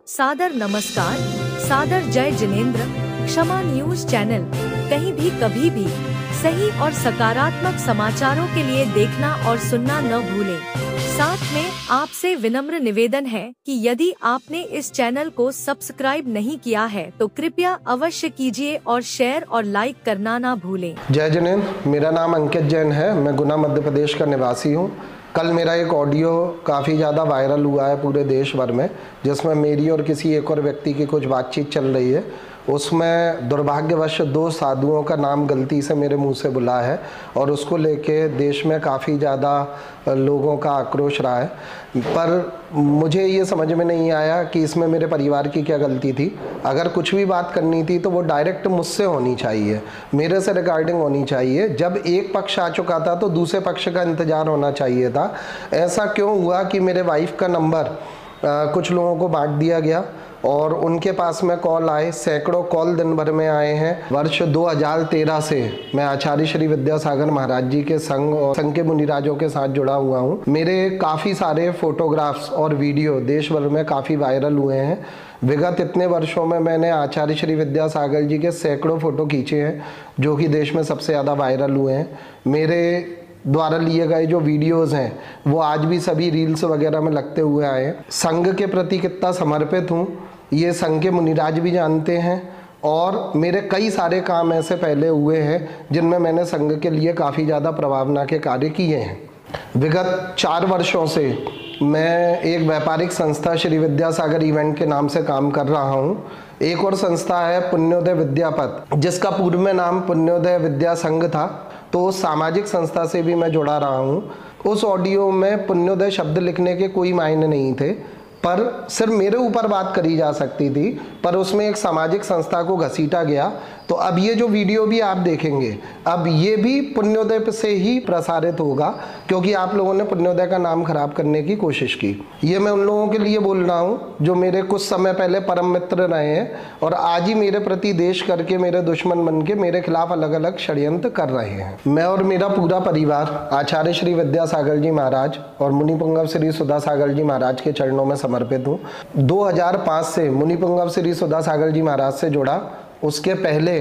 सादर नमस्कार, सादर जय जिनेंद्र। क्षमा न्यूज चैनल कहीं भी कभी भी सही और सकारात्मक समाचारों के लिए देखना और सुनना न भूलें। साथ में आपसे विनम्र निवेदन है कि यदि आपने इस चैनल को सब्सक्राइब नहीं किया है तो कृपया अवश्य कीजिए और शेयर और लाइक करना ना भूलें। जय जिनेंद्र, मेरा नाम अंकित जैन है। मैं गुना मध्य प्रदेश का निवासी हूँ। कल मेरा एक ऑडियो काफ़ी ज़्यादा वायरल हुआ है पूरे देश भर में, जिसमें मेरी और किसी एक और व्यक्ति की कुछ बातचीत चल रही है। उसमें दुर्भाग्यवश 2 साधुओं का नाम गलती से मेरे मुंह से बुला है और उसको लेके देश में काफ़ी ज़्यादा लोगों का आक्रोश रहा है। पर मुझे ये समझ में नहीं आया कि इसमें मेरे परिवार की क्या गलती थी। अगर कुछ भी बात करनी थी तो वो डायरेक्ट मुझसे होनी चाहिए, मेरे से रिगार्डिंग होनी चाहिए। जब एक पक्ष आ चुका था तो दूसरे पक्ष का इंतज़ार होना चाहिए था। ऐसा क्यों हुआ कि मेरे वाइफ का नंबर कुछ लोगों को बांट दिया गया और उनके पास में कॉल आए, सैकड़ों कॉल दिन भर में आए हैं। वर्ष 2013 से मैं आचार्य श्री विद्यासागर महाराज जी के संघ और संघ के मुनिराजों के साथ जुड़ा हुआ हूँ। मेरे काफ़ी सारे फोटोग्राफ्स और वीडियो देश भर में काफ़ी वायरल हुए हैं। विगत इतने वर्षों में मैंने आचार्य श्री विद्यासागर जी के सैकड़ों फोटो खींचे हैं, जो कि देश में सबसे ज़्यादा वायरल हुए हैं। मेरे द्वारा लिए गए जो वीडियोस हैं वो आज भी सभी रील्स वगैरह में लगते हुए आए हैं। संघ के प्रति कितना समर्पित हूँ ये संघ के मुनिराज भी जानते हैं और मेरे कई सारे काम ऐसे पहले हुए हैं जिनमें मैंने संघ के लिए काफ़ी ज़्यादा प्रभावना के कार्य किए हैं। विगत 4 वर्षों से मैं एक व्यापारिक संस्था श्री विद्यासागर इवेंट के नाम से काम कर रहा हूँ। एक और संस्था है पुण्योदय विद्यापथ, जिसका पूर्व में नाम पुण्योदय विद्या संघ था। तो सामाजिक संस्था से भी मैं जुड़ा रहा हूँ। उस ऑडियो में पुण्योदय शब्द लिखने के कोई मायने नहीं थे, पर सिर्फ मेरे ऊपर बात करी जा सकती थी, पर उसमें एक सामाजिक संस्था को घसीटा गया। तो अब ये जो वीडियो भी आप देखेंगे, अब ये भी पुण्योदय से ही प्रसारित होगा, क्योंकि आप लोगों ने पुण्योदय का नाम खराब करने की कोशिश की। ये मैं उन लोगों के लिए बोल रहा हूँ जो मेरे कुछ समय पहले परम मित्र रहे हैं और आज ही मेरे प्रति देश करके मेरे दुश्मन बन के मेरे खिलाफ अलग अलग षड्यंत्र कर रहे हैं। मैं और मेरा पूरा परिवार आचार्य श्री विद्यासागर जी महाराज और मुनिपुंगव श्री सुधासागर जी महाराज के चरणों में समर्पित हूँ। 2005 से मुनिपुंगव श्री सुधासागर जी महाराज से जुड़ा। उसके पहले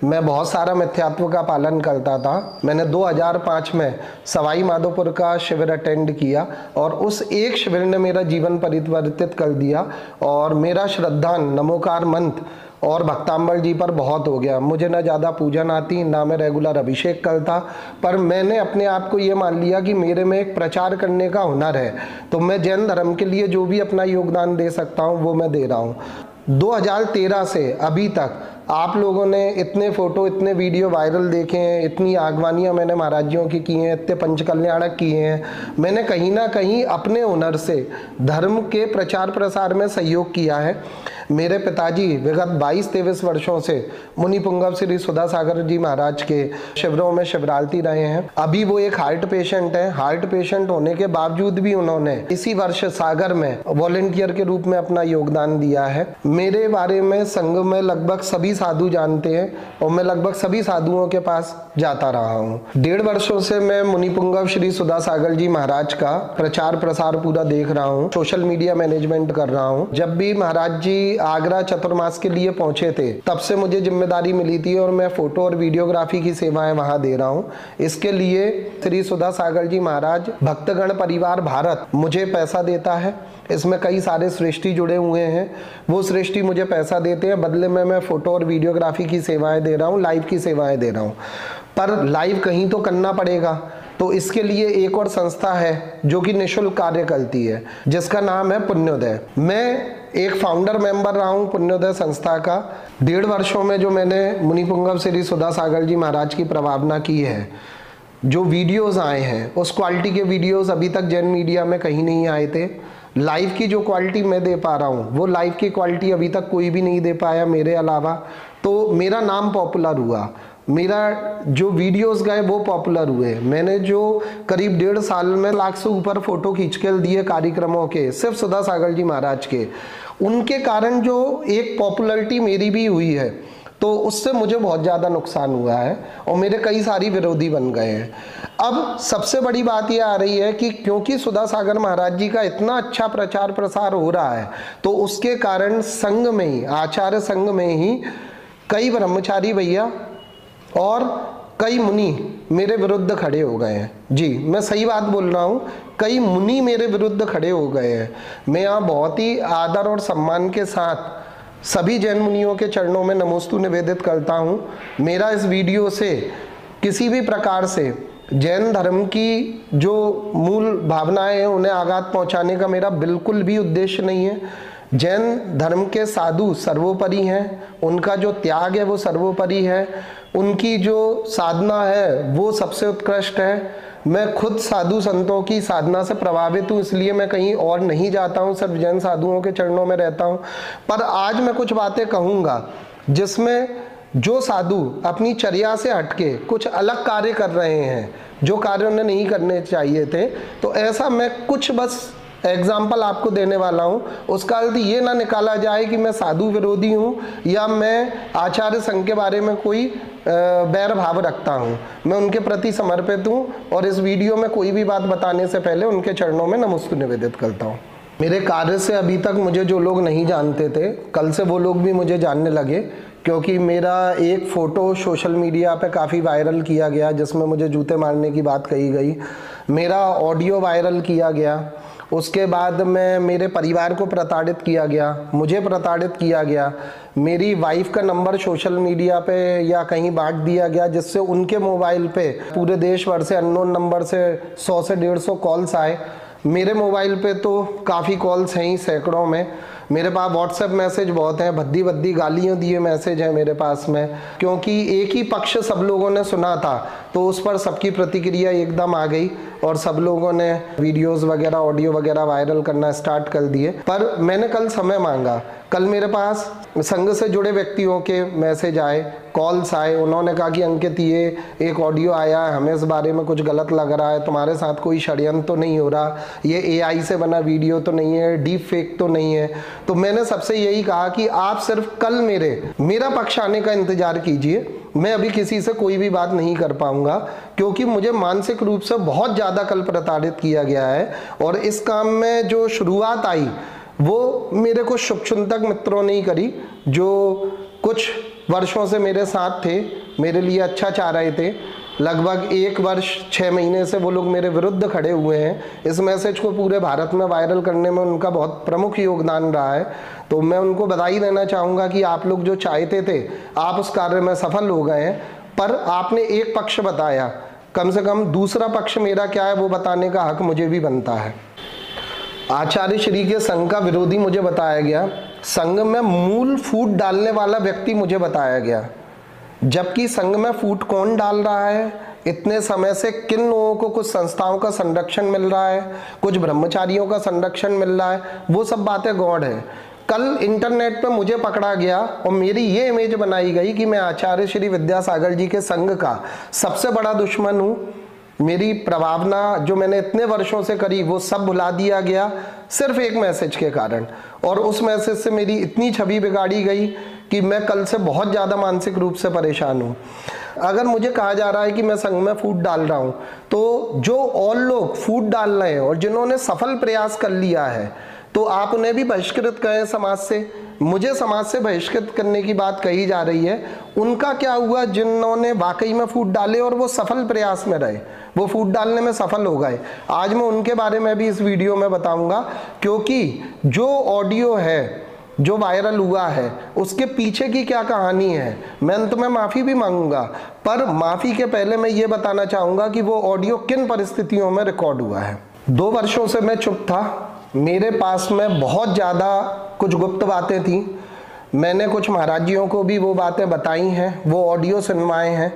मैं बहुत सारा मिथ्यात्व का पालन करता था। मैंने 2005 में सवाई माधोपुर का शिविर अटेंड किया और उस एक शिविर ने मेरा जीवन परिवर्तित कर दिया और मेरा श्रद्धान नमोकार मंत्र और भक्तांबर जी पर बहुत हो गया। मुझे ना ज़्यादा पूजन आती, ना मैं रेगुलर अभिषेक करता, पर मैंने अपने आप को ये मान लिया कि मेरे में एक प्रचार करने का हुनर है, तो मैं जैन धर्म के लिए जो भी अपना योगदान दे सकता हूँ वो मैं दे रहा हूँ। 2013 से अभी तक आप लोगों ने इतने फोटो, इतने वीडियो वायरल देखे हैं, इतनी आगवानियाँ मैंने महाराजियों की हैं, इतने पंचकल्याणक किए हैं। मैंने कहीं ना कहीं अपने हुनर से धर्म के प्रचार प्रसार में सहयोग किया है। मेरे पिताजी विगत 22-23 वर्षों से मुनिपुंगव श्री सुधासागर जी महाराज के शिविरों में शिवरालती रहे हैं। अभी वो एक हार्ट पेशेंट हैं। हार्ट पेशेंट होने के बावजूद भी उन्होंने इसी वर्ष सागर में वॉलंटियर के रूप में अपना योगदान दिया है। मेरे बारे में संघ में लगभग सभी साधु जानते हैं और मैं लगभग सभी साधुओं के पास जाता रहा हूँ। 1.5 वर्षों से मैं मुनिपुंगव श्री सुधासागर जी महाराज का प्रचार प्रसार पूरा देख रहा हूँ, सोशल मीडिया मैनेजमेंट कर रहा हूँ। जब भी महाराज जी आगरा चतुर्मास के लिए पहुंचे थे तब से मुझे जिम्मेदारी मिली थी और मैं फोटो और वीडियोग्राफी की सेवाएं वहां दे रहा हूं। इसके लिए श्री सुधासागर जी महाराज भक्तगण परिवार भारत मुझे पैसा देता है। इसमें कई सारे श्रेष्ठी जुड़े हुए हैं। वो श्रेष्ठी मुझे पैसा देते हैं, बदले में मैं फोटो और वीडियोग्राफी की सेवाएं दे रहा हूँ, लाइव की सेवाएं दे रहा हूँ। पर लाइव कहीं तो करना पड़ेगा, तो इसके लिए एक और संस्था है जो कि निःशुल्क कार्य करती है, जिसका नाम है पुण्योदय। मैं एक फाउंडर मेंबर रहा हूँ पुण्योदय संस्था का। 1.5 वर्षों में जो मैंने मुनिपुंगव श्री सुधासागर जी महाराज की प्रभावना की है, जो वीडियोस आए हैं उस क्वालिटी के वीडियोस अभी तक जैन मीडिया में कहीं नहीं आए थे। लाइव की जो क्वालिटी मैं दे पा रहा हूँ वो लाइव की क्वालिटी अभी तक कोई भी नहीं दे पाया मेरे अलावा। तो मेरा नाम पॉपुलर हुआ, मेरा जो वीडियोस गए वो पॉपुलर हुए। मैंने जो करीब 1.5 साल में लाख से ऊपर फोटो खींच के दिए कार्यक्रमों के, सिर्फ सुधासागर जी महाराज के, उनके कारण जो एक पॉपुलरिटी मेरी भी हुई है। तो उससे मुझे बहुत ज़्यादा नुकसान हुआ है और मेरे कई सारी विरोधी बन गए हैं। अब सबसे बड़ी बात यह आ रही है कि क्योंकि सुधा सागर महाराज जी का इतना अच्छा प्रचार प्रसार हो रहा है, तो उसके कारण संघ में ही, आचार्य संघ में ही कई ब्रह्मचारी भैया और कई मुनि मेरे विरुद्ध खड़े हो गए हैं। जी, मैं सही बात बोल रहा हूँ, कई मुनि मेरे विरुद्ध खड़े हो गए हैं। मैं यहाँ बहुत ही आदर और सम्मान के साथ सभी जैन मुनियों के चरणों में नमोस्तु निवेदित करता हूँ। मेरा इस वीडियो से किसी भी प्रकार से जैन धर्म की जो मूल भावनाएं हैं उन्हें आघात पहुँचाने का मेरा बिल्कुल भी उद्देश्य नहीं है। जैन धर्म के साधु सर्वोपरि हैं, उनका जो त्याग है वो सर्वोपरि है, उनकी जो साधना है वो सबसे उत्कृष्ट है। मैं खुद साधु संतों की साधना से प्रभावित हूँ, इसलिए मैं कहीं और नहीं जाता हूँ, सिर्फ जैन साधुओं के चरणों में रहता हूँ। पर आज मैं कुछ बातें कहूँगा जिसमें जो साधु अपनी चर्या से हटके कुछ अलग कार्य कर रहे हैं, जो कार्य उन्हें नहीं करने चाहिए थे, तो ऐसा मैं कुछ बस एग्जाम्पल आपको देने वाला हूँ। उसका अर्थ ये ना निकाला जाए कि मैं साधु विरोधी हूँ या मैं आचार्य संघ के बारे में कोई बैर भाव रखता हूँ। मैं उनके प्रति समर्पित हूँ और इस वीडियो में कोई भी बात बताने से पहले उनके चरणों में नमस्ते निवेदित करता हूँ। मेरे कार्य से अभी तक मुझे जो लोग नहीं जानते थे, कल से वो लोग भी मुझे जानने लगे, क्योंकि मेरा एक फ़ोटो सोशल मीडिया पे काफ़ी वायरल किया गया जिसमें मुझे जूते मारने की बात कही गई। मेरा ऑडियो वायरल किया गया। उसके बाद में मेरे परिवार को प्रताड़ित किया गया, मुझे प्रताड़ित किया गया। मेरी वाइफ का नंबर सोशल मीडिया पे या कहीं बांट दिया गया, जिससे उनके मोबाइल पे पूरे देश भर से अननोन नंबर से 100 से 150 कॉल्स आए। मेरे मोबाइल पे तो काफ़ी कॉल्स हैं ही सैकड़ों में। मेरे पास व्हाट्सएप मैसेज बहुत हैं, भद्दी भद्दी गालियाँ दिए मैसेज हैं मेरे पास में, क्योंकि एक ही पक्ष सब लोगों ने सुना था तो उस पर सबकी प्रतिक्रिया एकदम आ गई और सब लोगों ने वीडियोस वगैरह ऑडियो वगैरह वायरल करना स्टार्ट कर दिए। पर मैंने कल समय मांगा। कल मेरे पास संघ से जुड़े व्यक्तियों के मैसेज आए, कॉल्स आए। उन्होंने कहा कि अंकित ये एक ऑडियो आया है, हमें इस बारे में कुछ गलत लग रहा है, तुम्हारे साथ कोई षड्यंत्र तो नहीं हो रहा, ये AI से बना वीडियो तो नहीं है, डीप फेक तो नहीं है। तो मैंने सबसे यही कहा कि आप सिर्फ कल मेरा पक्ष आने का इंतजार कीजिए। मैं अभी किसी से कोई भी बात नहीं कर पाऊंगा, क्योंकि मुझे मानसिक रूप से बहुत ज़्यादा कल प्रताड़ित किया गया है। और इस काम में जो शुरुआत आई वो मेरे को शुभचिंतक मित्रों ने ही करी, जो कुछ वर्षों से मेरे साथ थे, मेरे लिए अच्छा चाह रहे थे। लगभग 1 वर्ष 6 महीने से वो लोग मेरे विरुद्ध खड़े हुए हैं। इस मैसेज को पूरे भारत में वायरल करने में उनका बहुत प्रमुख योगदान रहा है। तो मैं उनको बधाई देना चाहूँगा कि आप लोग जो चाहते थे आप उस कार्य में सफल हो गए हैं। पर आपने एक पक्ष बताया, कम से कम दूसरा पक्ष मेरा क्या है वो बताने का हक मुझे भी बनता है। आचार्य श्री के संघ का विरोधी मुझे बताया गया, संघ में मूल फूट डालने वाला व्यक्ति मुझे बताया गया, जबकि संघ में फूट कौन डाल रहा है, इतने समय से किन लोगों को कुछ संस्थाओं का संरक्षण मिल रहा है, कुछ ब्रह्मचारियों का संरक्षण मिल रहा है, वो सब बातें गौड़ है। कल इंटरनेट पे मुझे पकड़ा गया और मेरी ये इमेज बनाई गई कि मैं आचार्य श्री विद्यासागर जी के संघ का सबसे बड़ा दुश्मन हूँ। मेरी प्रभावना जो मैंने इतने वर्षों से करी वो सब भुला दिया गया सिर्फ एक मैसेज के कारण। और उस मैसेज से मेरी इतनी छवि बिगाड़ी गई कि मैं कल से बहुत ज़्यादा मानसिक रूप से परेशान हूँ। अगर मुझे कहा जा रहा है कि मैं संघ में फूट डाल रहा हूँ, तो जो और लोग फूट डाल रहे हैं और जिन्होंने सफल प्रयास कर लिया है, तो आप उन्हें भी बहिष्कृत करें समाज से। मुझे समाज से बहिष्कृत करने की बात कही जा रही है। उनका क्या हुआ जिन्होंने वाकई में फूट डाले और वो सफल प्रयास में रहे, वो फूट डालने में सफल हो गए। आज मैं उनके बारे में भी इस वीडियो में बताऊंगा, क्योंकि जो ऑडियो है जो वायरल हुआ है उसके पीछे की क्या कहानी है। मैं अंत में माफ़ी भी मांगूंगा, पर माफ़ी के पहले मैं ये बताना चाहूँगा कि वो ऑडियो किन परिस्थितियों में रिकॉर्ड हुआ है। 2 वर्षों से मैं चुप था। मेरे पास में बहुत ज़्यादा कुछ गुप्त बातें थी। मैंने कुछ महाराजियों को भी वो बातें बताई हैं, वो ऑडियो सुनवाए हैं।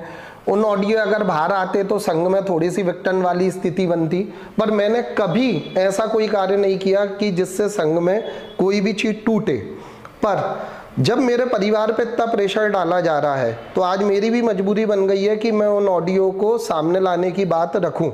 उन ऑडियो अगर बाहर आते तो संघ में थोड़ी सी विघटन वाली स्थिति बनती, पर मैंने कभी ऐसा कोई कार्य नहीं किया कि जिससे संघ में कोई भी चीज़ टूटे। पर जब मेरे परिवार पे इतना प्रेशर डाला जा रहा है, तो आज मेरी भी मजबूरी बन गई है कि मैं उन ऑडियो को सामने लाने की बात रखूं।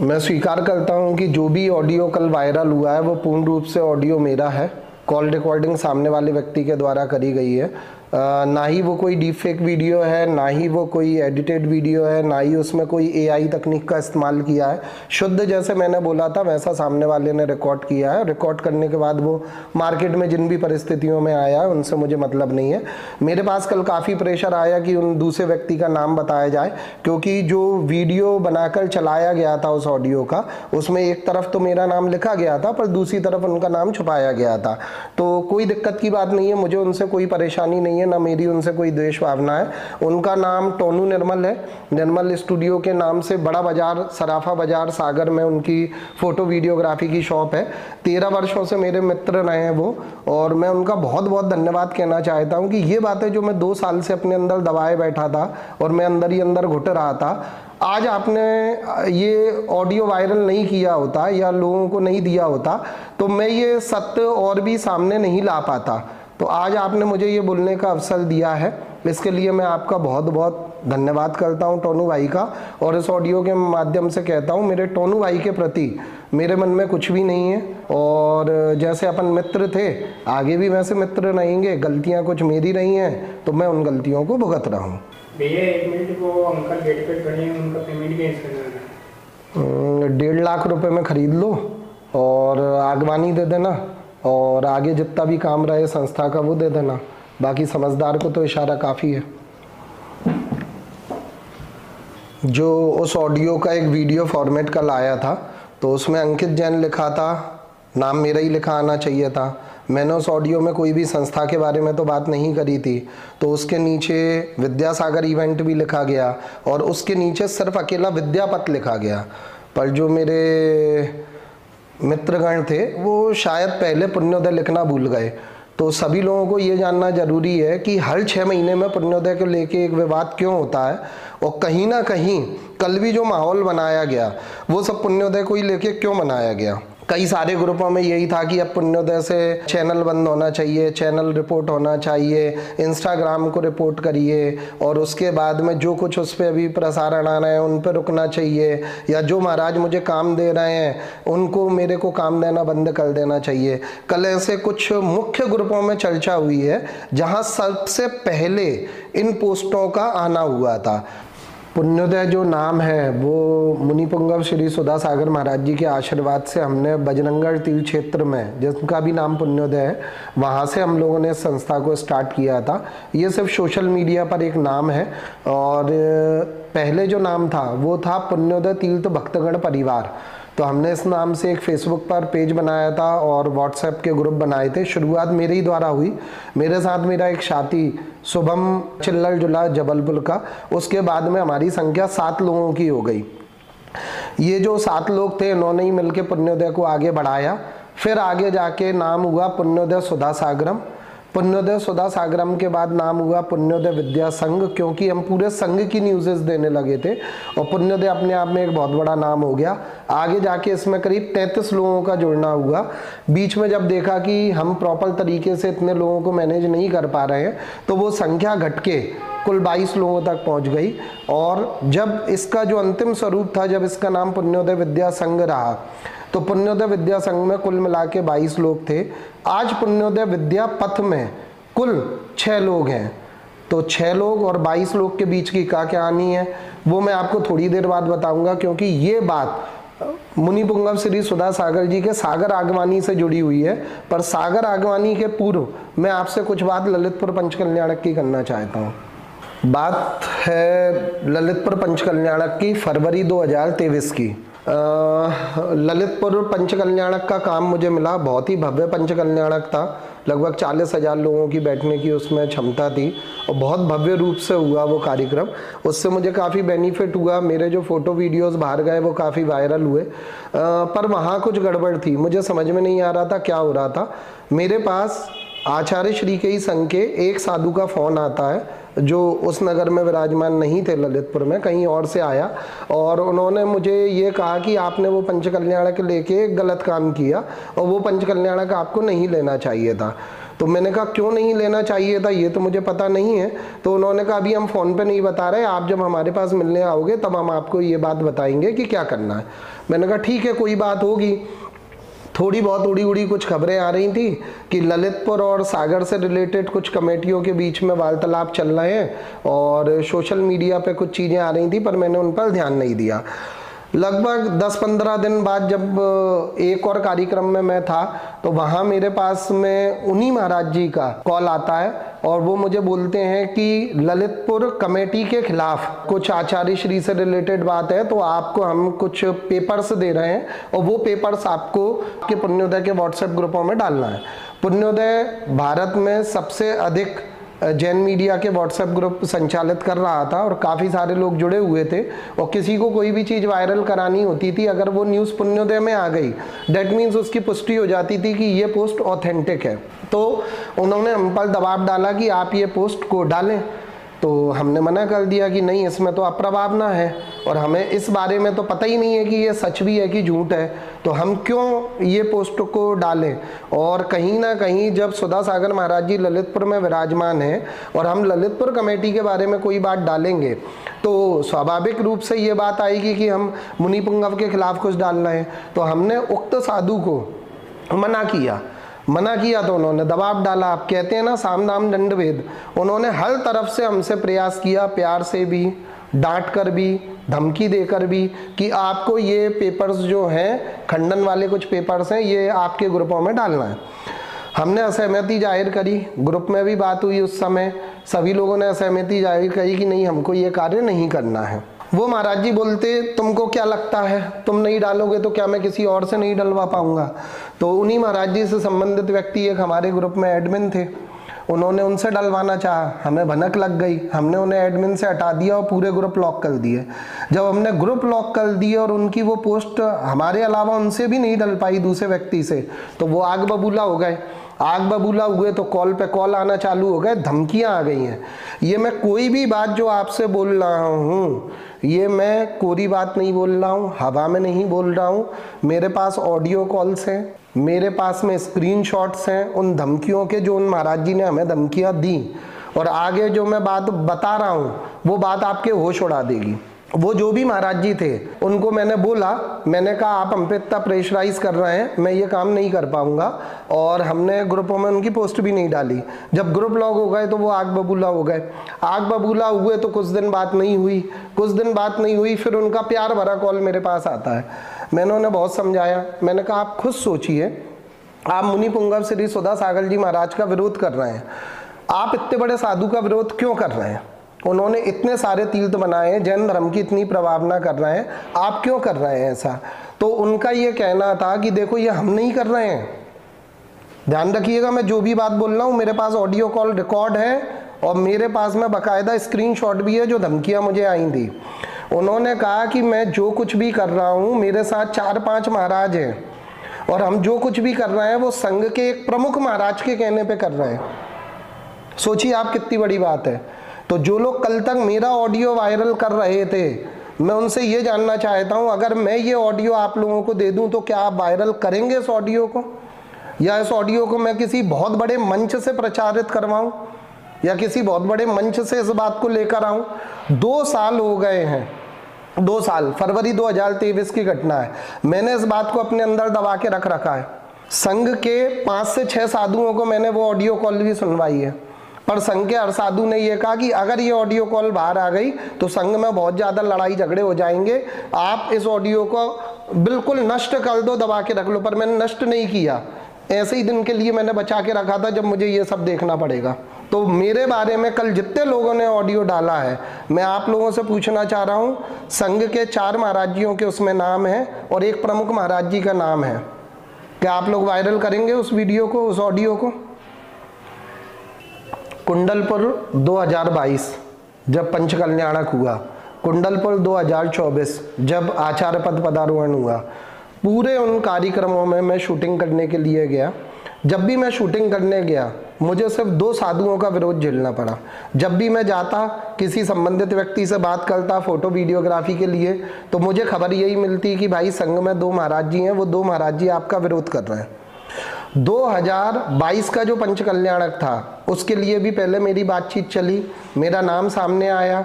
मैं स्वीकार करता हूं कि जो भी ऑडियो कल वायरल हुआ है वो पूर्ण रूप से ऑडियो मेरा है। कॉल रिकॉर्डिंग सामने वाले व्यक्ति के द्वारा करी गई है। ना ही वो कोई डीप फेक वीडियो है, ना ही वो कोई एडिटेड वीडियो है, ना ही उसमें कोई एआई तकनीक का इस्तेमाल किया है। शुद्ध जैसे मैंने बोला था वैसा सामने वाले ने रिकॉर्ड किया है। रिकॉर्ड करने के बाद वो मार्केट में जिन भी परिस्थितियों में आया है उनसे मुझे मतलब नहीं है। मेरे पास कल काफ़ी प्रेशर आया कि उन दूसरे व्यक्ति का नाम बताया जाए, क्योंकि जो वीडियो बनाकर चलाया गया था उस ऑडियो का, उसमें एक तरफ तो मेरा नाम लिखा गया था पर दूसरी तरफ उनका नाम छुपाया गया था। तो कोई दिक्कत की बात नहीं है, मुझे उनसे कोई परेशानी नहीं है, ना मेरी उनसे कोई द्वेष भावना है। उनका नाम टोनू निर्मल है। निर्मल स्टूडियो के नाम से बड़ा बाजार, सराफा बाजार सागर में उनकी फ़ोटो वीडियोग्राफी की शॉप है। 13 वर्षों से मेरे मित्र रहे हैं वो, और मैं उनका बहुत बहुत धन्यवाद कहना चाहता हूँ कि ये बातें जो मैं 2 साल से अपने अंदर दबाए बैठा था और मैं अंदर ही अंदर घुट रहा था, आज आपने ये ऑडियो वायरल नहीं किया होता या लोगों को नहीं दिया होता तो मैं ये सत्य और भी सामने नहीं ला पाता। तो आज आपने मुझे ये बोलने का अवसर दिया है, इसके लिए मैं आपका बहुत बहुत धन्यवाद करता हूं टोनू भाई का। और इस ऑडियो के माध्यम से कहता हूं मेरे टोनू भाई के प्रति मेरे मन में कुछ भी नहीं है, और जैसे अपन मित्र थे आगे भी वैसे मित्र रहेंगे। गलतियां कुछ मेरी रही हैं तो मैं उन गलतियों को भुगत रहा हूँ। भैया 1 मिनट को अंकल गेट पे खड़े हैं, उनका पेमेंट कैसे करना है? 1.5 लाख रुपए में खरीद लो और आगवानी दे देना, और आगे जितना भी काम रहे संस्था का वो दे देना। बाकी समझदार को तो इशारा काफ़ी है। जो उस ऑडियो का एक वीडियो फॉर्मेट का लाया था तो उसमें अंकित जैन लिखा था, नाम मेरा ही लिखा आना चाहिए था। मैंने उस ऑडियो में कोई भी संस्था के बारे में तो बात नहीं करी थी, तो उसके नीचे विद्यासागर इवेंट भी लिखा गया और उसके नीचे सिर्फ अकेला विद्यापत लिखा गया। पर जो मेरे मित्रगण थे वो शायद पहले पुण्योदय लिखना भूल गए। तो सभी लोगों को ये जानना जरूरी है कि हर 6 महीने में पुण्योदय को लेके एक विवाद क्यों होता है, और कहीं ना कहीं कल भी जो माहौल बनाया गया वो सब पुण्योदय को ही लेके क्यों बनाया गया। कई सारे ग्रुपों में यही था कि अब पुण्योदय से चैनल बंद होना चाहिए, चैनल रिपोर्ट होना चाहिए, इंस्टाग्राम को रिपोर्ट करिए, और उसके बाद में जो कुछ उस पर अभी प्रसारण आ रहे हैं उन पर रुकना चाहिए, या जो महाराज मुझे काम दे रहे हैं उनको मेरे को काम देना बंद कर देना चाहिए। कल ऐसे कुछ मुख्य ग्रुपों में चर्चा हुई है जहां सबसे पहले इन पोस्टों का आना हुआ था। पुण्योदय जो नाम है वो मुनि पुंगव श्री सुधा सागर महाराज जी के आशीर्वाद से हमने बजरंगगढ़ तीर्थ क्षेत्र में, जिसका भी नाम पुण्योदय है, वहाँ से हम लोगों ने इस संस्था को स्टार्ट किया था। ये सिर्फ सोशल मीडिया पर एक नाम है, और पहले जो नाम था वो था पुण्योदय तीर्थ भक्तगण परिवार। तो हमने इस नाम से एक फेसबुक पर पेज बनाया था और व्हाट्सएप के ग्रुप बनाए थे। शुरुआत मेरे ही द्वारा हुई, मेरे साथ मेरा एक साथी शुभम चिल्लर जुला जबलपुर का। उसके बाद में हमारी संख्या 7 लोगों की हो गई। ये जो 7 लोग थे इन्होंने ही मिलकर पुण्योदय को आगे बढ़ाया। फिर आगे जाके नाम हुआ पुण्योदय सुधा सागरम। पुण्योदय सुधा सागरम के बाद नाम हुआ पुण्योदय विद्या संघ, क्योंकि हम पूरे संघ की न्यूज़ेस देने लगे थे, और पुण्योदय अपने आप में एक बहुत बड़ा नाम हो गया। आगे जाके इसमें करीब 33 लोगों का जुड़ना हुआ। बीच में जब देखा कि हम प्रॉपर तरीके से इतने लोगों को मैनेज नहीं कर पा रहे हैं तो वो संख्या घट के कुल 22 लोगों तक पहुंच गई। और जब इसका जो अंतिम स्वरूप था, जब इसका नाम पुण्योदय विद्या संघ रहा, तो पुण्योदय विद्या संघ में कुल मिला के 22 लोग थे। आज पुण्योदय विद्या पथ में कुल 6 लोग हैं। तो 6 लोग और 22 लोग के बीच की क्या कहानी है वो मैं आपको थोड़ी देर बाद बताऊंगा, क्योंकि ये बात मुनि पुंगव श्री सुधा सागर जी के सागर आगवानी से जुड़ी हुई है। पर सागर आगवानी के पूर्व मैं आपसे कुछ बात ललितपुर पंचकल्याणक की करना चाहता हूँ। बात है ललितपुर पंचकल्याणक की, फरवरी 2023 की। ललितपुर पंचकल्याणक का काम मुझे मिला, बहुत ही भव्य पंचकल्याणक था। लगभग 40,000 लोगों की बैठने की उसमें क्षमता थी और बहुत भव्य रूप से हुआ वो कार्यक्रम। उससे मुझे काफ़ी बेनिफिट हुआ। मेरे जो फ़ोटो वीडियोस बाहर गए वो काफ़ी वायरल हुए, पर वहाँ कुछ गड़बड़ थी, मुझे समझ में नहीं आ रहा था क्या हो रहा था। मेरे पास आचार्य श्री के ही संघ के एक साधु का फ़ोन आता है जो उस नगर में विराजमान नहीं थे, ललितपुर में कहीं और से आया, और उन्होंने मुझे ये कहा कि आपने वो पंचकल्याणक लेके एक गलत काम किया और वो पंचकल्याणक आपको नहीं लेना चाहिए था। तो मैंने कहा क्यों नहीं लेना चाहिए था, ये तो मुझे पता नहीं है। तो उन्होंने कहा अभी हम फ़ोन पे नहीं बता रहे, आप जब हमारे पास मिलने आओगे तब हम आपको ये बात बताएंगे कि क्या करना है। मैंने कहा ठीक है, कोई बात होगी। थोड़ी बहुत उड़ी उड़ी कुछ खबरें आ रही थी कि ललितपुर और सागर से रिलेटेड कुछ कमेटियों के बीच में वार्तालाप चल रहे हैं और सोशल मीडिया पे कुछ चीज़ें आ रही थी, पर मैंने उन पर ध्यान नहीं दिया। लगभग 10-15 दिन बाद जब एक और कार्यक्रम में मैं था तो वहाँ मेरे पास में उन्हीं महाराज जी का कॉल आता है और वो मुझे बोलते हैं कि ललितपुर कमेटी के खिलाफ कुछ आचार्य श्री से रिलेटेड बात है, तो आपको हम कुछ पेपर्स दे रहे हैं और वो पेपर्स आपको आपके पुण्योदय के व्हाट्सएप ग्रुपों में डालना है। पुण्योदय भारत में सबसे अधिक जैन मीडिया के व्हाट्सएप ग्रुप संचालित कर रहा था और काफ़ी सारे लोग जुड़े हुए थे और किसी को कोई भी चीज़ वायरल करानी होती थी, अगर वो न्यूज़ पुण्योदय में आ गई डेट मीन्स उसकी पुष्टि हो जाती थी कि ये पोस्ट ऑथेंटिक है। तो उन्होंने हम पर दबाव डाला कि आप ये पोस्ट को डालें, तो हमने मना कर दिया कि नहीं, इसमें तो अप्रभावना है और हमें इस बारे में तो पता ही नहीं है कि ये सच भी है कि झूठ है, तो हम क्यों ये पोस्ट को डालें। और कहीं ना कहीं जब सुधा सागर महाराज जी ललितपुर में विराजमान हैं और हम ललितपुर कमेटी के बारे में कोई बात डालेंगे तो स्वाभाविक रूप से ये बात आएगी कि हम मुनि पुंगव के खिलाफ कुछ डाल रहे हैं। तो हमने उक्त साधु को मना किया तो उन्होंने दबाव डाला। आप कहते हैं ना साम दाम दंड भेद, उन्होंने हर तरफ से हमसे प्रयास किया, प्यार से भी, डांट कर भी, धमकी देकर भी, कि आपको ये पेपर्स जो हैं, खंडन वाले कुछ पेपर्स हैं, ये आपके ग्रुपों में डालना है। हमने असहमति जाहिर करी, ग्रुप में भी बात हुई उस समय, सभी लोगों ने असहमति जाहिर करी कि नहीं, हमको ये कार्य नहीं करना है। वो महाराज जी बोलते तुमको क्या लगता है, तुम नहीं डालोगे तो क्या मैं किसी और से नहीं डलवा पाऊंगा। तो उन्हीं महाराज जी से संबंधित व्यक्ति एक हमारे ग्रुप में एडमिन थे, उन्होंने उनसे डलवाना चाहा, हमें भनक लग गई, हमने उन्हें एडमिन से हटा दिया और पूरे ग्रुप लॉक कर दिए। जब हमने ग्रुप लॉक कर दिए और उनकी वो पोस्ट हमारे अलावा उनसे भी नहीं डल पाई दूसरे व्यक्ति से, तो वो आग बबूला हो गए। आग बबूला हुए तो कॉल पे कॉल आना चालू हो गए, धमकियां आ गई हैं। ये मैं कोई भी बात जो आपसे बोल रहा हूँ, ये मैं कोरी बात नहीं बोल रहा हूँ, हवा में नहीं बोल रहा हूँ। मेरे पास ऑडियो कॉल्स हैं, मेरे पास में स्क्रीनशॉट्स हैं उन धमकियों के, जो उन महाराज जी ने हमें धमकियाँ दी। और आगे जो मैं बात बता रहा हूँ वो बात आपके होश उड़ा देगी। वो जो भी महाराज जी थे उनको मैंने बोला, मैंने कहा आप हम पे इतना प्रेशराइज कर रहे हैं, मैं ये काम नहीं कर पाऊंगा। और हमने ग्रुपों में उनकी पोस्ट भी नहीं डाली। जब ग्रुप लॉक हो गए तो वो आग बबूला हो गए। आग बबूला हुए तो कुछ दिन बात नहीं हुई, फिर उनका प्यार भरा कॉल मेरे पास आता है। मैंने उन्हें बहुत समझाया, मैंने कहा आप खुद सोचिए, आप मुनि पुंगव श्री सुधा सागर जी महाराज का विरोध कर रहे हैं, आप इतने बड़े साधु का विरोध क्यों कर रहे हैं? उन्होंने इतने सारे तीर्थ बनाए हैं, जैन धर्म की इतनी प्रभावना कर रहे हैं, आप क्यों कर रहे हैं ऐसा? तो उनका ये कहना था कि देखो ये हम नहीं कर रहे हैं, ध्यान रखिएगा मैं जो भी बात बोल रहा हूँ, मेरे पास ऑडियो कॉल रिकॉर्ड है और मेरे पास में बाकायदा स्क्रीनशॉट भी है जो धमकियाँ मुझे आई थी। उन्होंने कहा कि मैं जो कुछ भी कर रहा हूँ, मेरे साथ 4-5 महाराज हैं और हम जो कुछ भी कर रहे हैं वो संघ के एक प्रमुख महाराज के कहने पे कर रहे हैं। सोचिए आप कितनी बड़ी बात है। तो जो लोग कल तक मेरा ऑडियो वायरल कर रहे थे, मैं उनसे ये जानना चाहता हूँ, अगर मैं ये ऑडियो आप लोगों को दे दूँ तो क्या आप वायरल करेंगे इस ऑडियो को? या इस ऑडियो को मैं किसी बहुत बड़े मंच से प्रचारित करवाऊँ या किसी बहुत बड़े मंच से इस बात को लेकर आऊँ? 2 साल हो गए हैं, 2 साल, फरवरी 2023 की घटना है। मैंने इस बात को अपने अंदर दबा के रख रखा है। संघ के 5 से 6 साधुओं को मैंने वो ऑडियो कॉल भी सुनवाई है, पर संघ के हर साधु ने यह कहा कि अगर ये ऑडियो कॉल बाहर आ गई तो संघ में बहुत ज़्यादा लड़ाई झगड़े हो जाएंगे, आप इस ऑडियो को बिल्कुल नष्ट कर दो, दबा के रख लो। पर मैंने नष्ट नहीं किया, ऐसे ही दिन के लिए मैंने बचा के रखा था जब मुझे ये सब देखना पड़ेगा। तो मेरे बारे में कल जितने लोगों ने ऑडियो डाला है, मैं आप लोगों से पूछना चाह रहा हूँ, संघ के 4 महाराजियों के उसमें नाम है और एक प्रमुख महाराज जी का नाम है, क्या आप लोग वायरल करेंगे उस वीडियो को, उस ऑडियो को? कुंडलपुर 2022 जब पंचकल्याणक हुआ, कुंडलपुर 2024 जब आचार्य पद पदारोहण हुआ, पूरे उन कार्यक्रमों में मैं शूटिंग करने के लिए गया। जब भी मैं शूटिंग करने गया मुझे सिर्फ 2 साधुओं का विरोध झेलना पड़ा। जब भी मैं जाता किसी संबंधित व्यक्ति से बात करता फोटो वीडियोग्राफी के लिए, तो मुझे खबर यही मिलती कि भाई संघ में 2 महाराज जी हैं, वो 2 महाराज जी आपका विरोध कर रहे हैं। 2022 का जो पंचकल्याणक था उसके लिए भी पहले मेरी बातचीत चली, मेरा नाम सामने आया।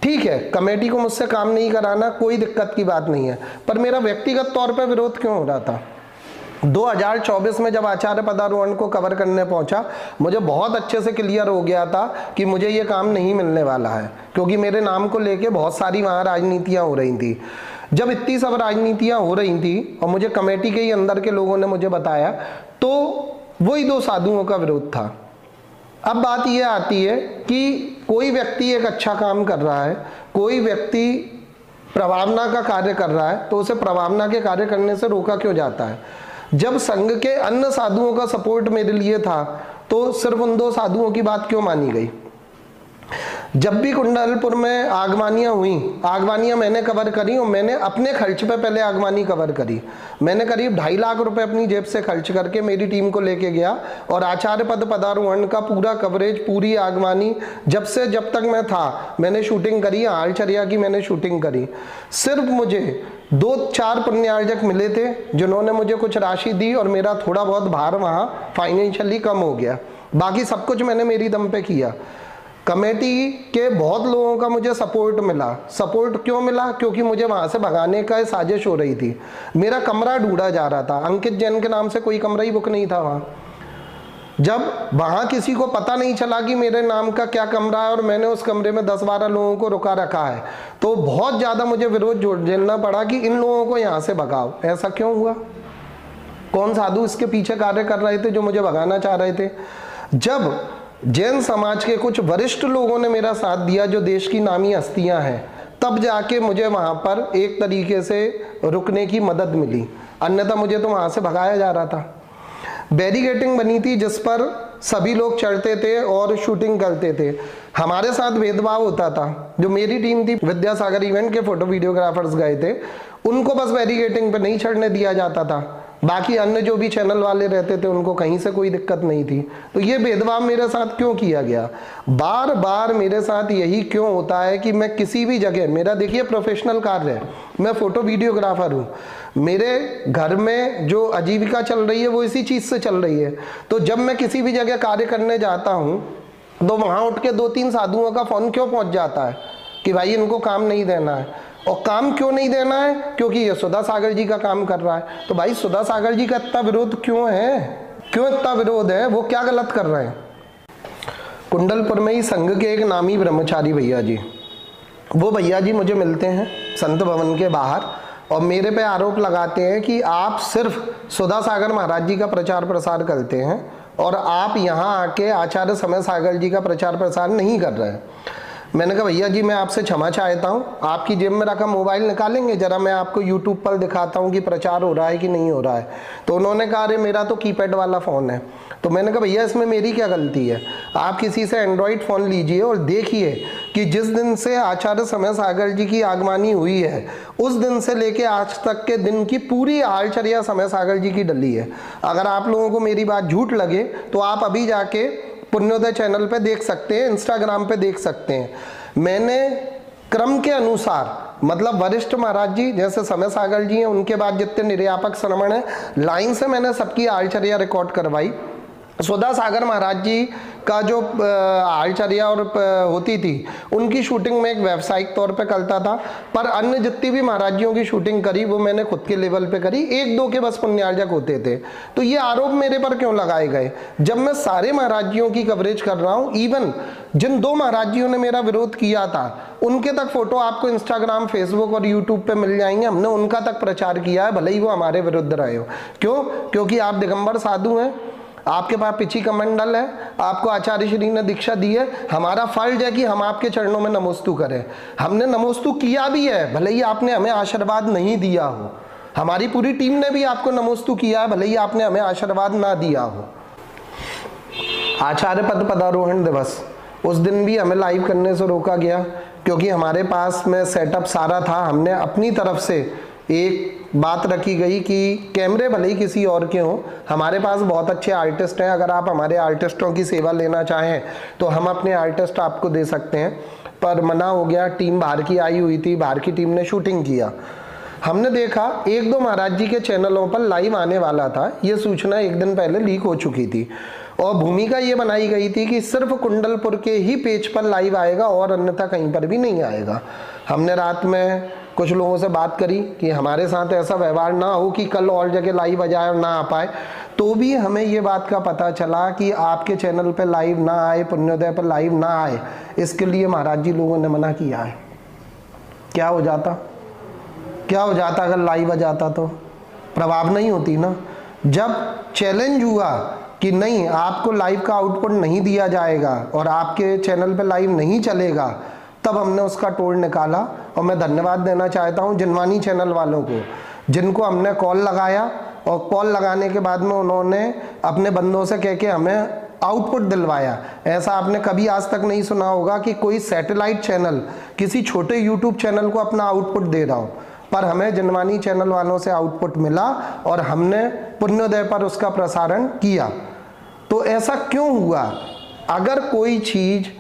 ठीक है, कमेटी को मुझसे काम नहीं कराना, कोई दिक्कत की बात नहीं है, पर मेरा व्यक्तिगत तौर पर विरोध क्यों हो रहा था? 2024 में जब आचार्य पदारोहण को कवर करने पहुंचा, मुझे बहुत अच्छे से क्लियर हो गया था कि मुझे ये काम नहीं मिलने वाला है, क्योंकि मेरे नाम को लेके बहुत सारी वहाँ राजनीतियाँ हो रही थी। जब इतनी सब राजनीतियाँ हो रही थी और मुझे कमेटी के ही अंदर के लोगों ने मुझे बताया, तो वही 2 साधुओं का विरोध था। अब बात यह आती है कि कोई व्यक्ति एक अच्छा काम कर रहा है, कोई व्यक्ति प्रभावना का कार्य कर रहा है, तो उसे प्रभावना के कार्य करने से रोका क्यों जाता है? जब संघ के अन्य साधुओं का सपोर्ट मेरे लिए था, तो सिर्फ उन 2 साधुओं की बात क्यों मानी गई? जब भी कुंडलपुर में आगवानियाँ हुई, आगवानियाँ मैंने कवर करी और मैंने अपने खर्च पे पहले आगवानी कवर करी। मैंने करीब 2.5 लाख रुपए अपनी जेब से खर्च करके मेरी टीम को लेके गया और आचार्य पद पदारोहण का पूरा कवरेज, पूरी आगवानी जब से जब तक मैं था मैंने शूटिंग करी, आलचर्या की मैंने शूटिंग करी। सिर्फ मुझे 2-4 पुण्यार्जक मिले थे जिन्होंने मुझे कुछ राशि दी और मेरा थोड़ा बहुत भार वहाँ फाइनेंशियली कम हो गया। बाकी सब कुछ मैंने मेरी दम पे किया। कमेटी के बहुत लोगों का मुझे सपोर्ट मिला। सपोर्ट क्यों मिला? क्योंकि मुझे वहाँ से भगाने का साजिश हो रही थी। मेरा कमरा ढूंढा जा रहा था। अंकित जैन के नाम से कोई कमरा ही बुक नहीं था वहाँ। जब वहाँ किसी को पता नहीं चला कि मेरे नाम का क्या कमरा है और मैंने उस कमरे में 10-12 लोगों को रुका रखा है, तो बहुत ज़्यादा मुझे विरोध झेलना पड़ा कि इन लोगों को यहाँ से भगाओ। ऐसा क्यों हुआ? कौन साधु इसके पीछे कार्य कर रहे थे जो मुझे भगाना चाह रहे थे? जब जैन समाज के कुछ वरिष्ठ लोगों ने मेरा साथ दिया, जो देश की नामी हस्तियां हैं, तब जाके मुझे वहां पर एक तरीके से रुकने की मदद मिली, अन्यथा मुझे तो वहां से भगाया जा रहा था। बैरिकेडिंग बनी थी जिस पर सभी लोग चढ़ते थे और शूटिंग करते थे। हमारे साथ भेदभाव होता था। जो मेरी टीम थी, विद्यासागर इवेंट के फोटो वीडियोग्राफर्स गए थे, उनको बस बैरिकेडिंग पे नहीं चढ़ने दिया जाता था। बाकी अन्य जो भी चैनल वाले रहते थे उनको कहीं से कोई दिक्कत नहीं थी। तो ये भेदभाव मेरे साथ क्यों किया गया? बार बार मेरे साथ यही क्यों होता है कि मैं किसी भी जगह, मेरा देखिए प्रोफेशनल कार्य है, मैं फोटो वीडियोग्राफर हूँ, मेरे घर में जो आजीविका चल रही है वो इसी चीज़ से चल रही है। तो जब मैं किसी भी जगह कार्य करने जाता हूँ तो वहाँ उठ के 2-3 साधुओं का फ़ोन क्यों पहुँच जाता है कि भाई इनको काम नहीं देना है। और काम क्यों नहीं देना है? क्योंकि ये सुधा सागर जी का काम कर रहा है। तो भाई सुधा सागर जी का इतना विरोध क्यों है? क्यों इतना विरोध है? वो क्या गलत कर रहे हैं? कुंडलपुर में ही संघ के एक नामी ब्रह्मचारी भैया जी, वो भैया जी मुझे मिलते हैं संत भवन के बाहर और मेरे पे आरोप लगाते हैं कि आप सिर्फ सुधा सागर महाराज जी का प्रचार प्रसार करते हैं और आप यहाँ आके आचार्य समय सागर जी का प्रचार प्रसार नहीं कर रहे हैं। मैंने कहा भैया जी मैं आपसे क्षमा चाहता हूँ, आपकी जेब में रखा मोबाइल निकालेंगे, जरा मैं आपको यूट्यूब पर दिखाता हूँ कि प्रचार हो रहा है कि नहीं हो रहा है। तो उन्होंने कहा अरे मेरा तो कीपैड वाला फ़ोन है। तो मैंने कहा भैया इसमें मेरी क्या गलती है? आप किसी से एंड्रॉयड फ़ोन लीजिए और देखिए कि जिस दिन से आचार्य समय सागर जी की आगमनी हुई है उस दिन से लेके आज तक के दिन की पूरी आलचर्या समय सागर जी की डली है। अगर आप लोगों को मेरी बात झूठ लगे तो आप अभी जाके पुण्योदय चैनल पे देख सकते हैं, इंस्टाग्राम पे देख सकते हैं। मैंने क्रम के अनुसार, मतलब वरिष्ठ महाराज जी जैसे समय सागर जी हैं, उनके बाद जितने निर्यापक श्रमण हैं, लाइन से मैंने सबकी आलचर्या रिकॉर्ड करवाई। सुधा सागर महाराज जी का जो आलचर्या और होती थी उनकी शूटिंग में एक व्यावसायिक तौर पे करता था, पर अन्य जितनी भी महाराजियों की शूटिंग करी वो मैंने खुद के लेवल पे करी। 1-2 के बस पुण्यार्जक होते थे। तो ये आरोप मेरे पर क्यों लगाए गए जब मैं सारे महाराजियों की कवरेज कर रहा हूँ? इवन जिन 2 महाराजियों ने मेरा विरोध किया था उनके तक फोटो आपको इंस्टाग्राम, फेसबुक और यूट्यूब पे मिल जाएंगे। हमने उनका तक प्रचार किया है, भले ही वो हमारे विरुद्ध रहे हो। क्यों? क्योंकि आप दिगंबर साधु हैं, आपके पास पिछी कमंडल है, आपको आचार्य श्री ने दीक्षा दी है। हमारा फर्ज है कि हम आपके चरणों में नमोस्तु करें। हमने नमोस्तु किया भी है, भले ही आपने हमें आशीर्वाद नहीं दिया हो। हमारी पूरी टीम ने भी आपको नमोस्तु किया है, भले ही आपने हमें आशीर्वाद ना दिया हो। आचार्य पद पदारोहण दिवस, उस दिन भी हमें लाइव करने से रोका गया क्योंकि हमारे पास में सेटअप सारा था। हमने अपनी तरफ से एक बात रखी गई कि कैमरे भले ही किसी और के हों, हमारे पास बहुत अच्छे आर्टिस्ट हैं, अगर आप हमारे आर्टिस्टों की सेवा लेना चाहें तो हम अपने आर्टिस्ट आपको दे सकते हैं। पर मना हो गया। टीम बाहर की आई हुई थी, बाहर की टीम ने शूटिंग किया। हमने देखा 1-2 महाराज जी के चैनलों पर लाइव आने वाला था, ये सूचना एक दिन पहले लीक हो चुकी थी और भूमिका ये बनाई गई थी कि सिर्फ कुंडलपुर के ही पेज पर लाइव आएगा और अन्यथा कहीं पर भी नहीं आएगा। हमने रात में कुछ लोगों से बात करी कि हमारे साथ ऐसा व्यवहार ना हो कि कल और जगह लाइव आ जाए और ना आ पाए, तो भी हमें ये बात का पता चला कि आपके चैनल पे लाइव ना आए, पुण्योदय पर लाइव ना आए, इसके लिए महाराज जी लोगों ने मना किया है। क्या हो जाता, क्या हो जाता अगर लाइव आ जाता तो प्रभाव नहीं होती ना। जब चैलेंज हुआ कि नहीं आपको लाइव का आउटपुट नहीं दिया जाएगा और आपके चैनल पे लाइव नहीं चलेगा, तब हमने उसका तोड़ निकाला। और मैं धन्यवाद देना चाहता हूं जिनवानी चैनल वालों को, जिनको हमने कॉल लगाया और कॉल लगाने के बाद में उन्होंने अपने बंदों से कह के हमें आउटपुट दिलवाया। ऐसा आपने कभी आज तक नहीं सुना होगा कि कोई सैटेलाइट चैनल किसी छोटे यूट्यूब चैनल को अपना आउटपुट दे रहा हो, पर हमें जिनवानी चैनल वालों से आउटपुट मिला और हमने पुण्योदय पर उसका प्रसारण किया। तो ऐसा क्यों हुआ? अगर कोई चीज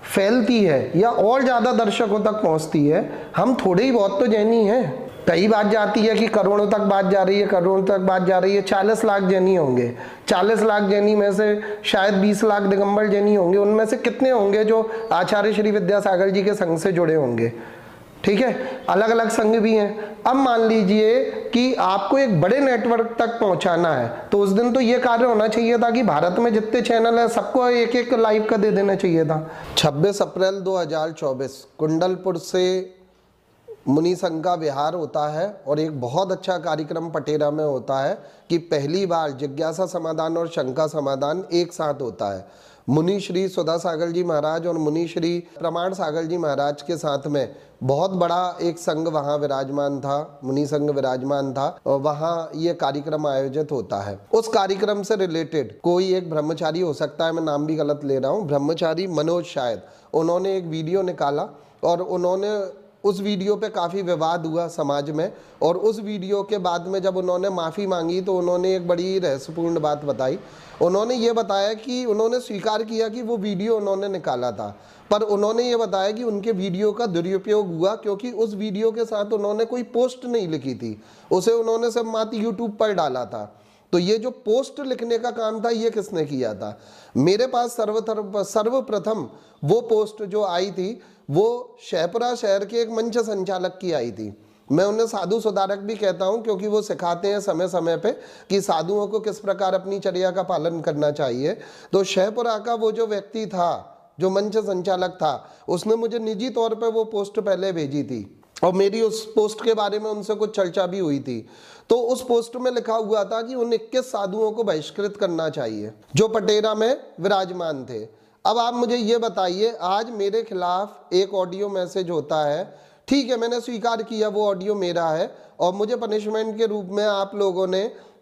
फैलती है या और ज्यादा दर्शकों तक पहुंचती है, हम थोड़े ही बहुत तो जैनी हैं। कई बात जाती है कि करोड़ों तक बात जा रही है, करोड़ों तक बात जा रही है। 40 लाख जैनी होंगे, 40 लाख जैनी में से शायद 20 लाख दिगंबर जैनी होंगे। उनमें से कितने होंगे जो आचार्य श्री विद्यासागर जी के संघ से जुड़े होंगे? ठीक है, अलग अलग संघ भी हैं। अब मान लीजिए कि आपको एक बड़े नेटवर्क तक पहुंचाना है, तो उस दिन तो ये कार्य होना चाहिए था कि भारत में जितने चैनल है सबको एक एक लाइव का दे देना चाहिए था। 26 अप्रैल 2024 कुंडलपुर से मुनि संघ का विहार होता है और एक बहुत अच्छा कार्यक्रम पटेरा में होता है कि पहली बार जिज्ञासा समाधान और शंका समाधान एक साथ होता है। मुनि श्री सुधा सागर जी महाराज और मुनि श्री प्रमाण सागर जी महाराज के साथ में बहुत बड़ा एक संघ वहाँ विराजमान था, मुनि संघ विराजमान था, और वहाँ ये कार्यक्रम आयोजित होता है। उस कार्यक्रम से रिलेटेड कोई एक ब्रह्मचारी हो सकता है, मैं नाम भी गलत ले रहा हूँ, ब्रह्मचारी मनोज शायद, उन्होंने एक वीडियो निकाला और उन्होंने उस वीडियो पे काफ़ी विवाद हुआ समाज में। और उस वीडियो के बाद में जब उन्होंने माफ़ी मांगी तो उन्होंने एक बड़ी रहस्यपूर्ण बात बताई। उन्होंने ये बताया कि उन्होंने स्वीकार किया कि वो वीडियो उन्होंने निकाला था, पर उन्होंने ये बताया कि उनके वीडियो का दुरुपयोग हुआ क्योंकि उस वीडियो के साथ उन्होंने कोई पोस्ट नहीं लिखी थी, उसे उन्होंने सब मात्र यूट्यूब पर डाला था। तो ये जो पोस्ट लिखने का काम था ये किसने किया था? मेरे पास सर्वप्रथम वो पोस्ट जो आई थी वो शहपुरा शहर के एक मंच संचालक की आई थी। मैं उन्हें साधु सुधारक भी कहता हूं क्योंकि वो सिखाते हैं समय समय पे कि साधुओं को किस प्रकार अपनी चर्या का पालन करना चाहिए। तो शहपुरा का वो जो व्यक्ति था, जो मंच संचालक था, उसने मुझे निजी तौर पे वो पोस्ट पहले भेजी थी और मेरी उस पोस्ट के बारे में उनसे कुछ चर्चा भी हुई थी। तो उस पोस्ट में लिखा हुआ था कि उन 21 साधुओं को बहिष्कृत करना चाहिए जो पटेरा में विराजमान थे। अब आप मुझे ये बताइए, आज मेरे खिलाफ एक ऑडियो मैसेज होता है, ठीक है, मैंने स्वीकार किया वो ऑडियो मेरा है और मुझे पनिशमेंट के रूप में आप लोगों ने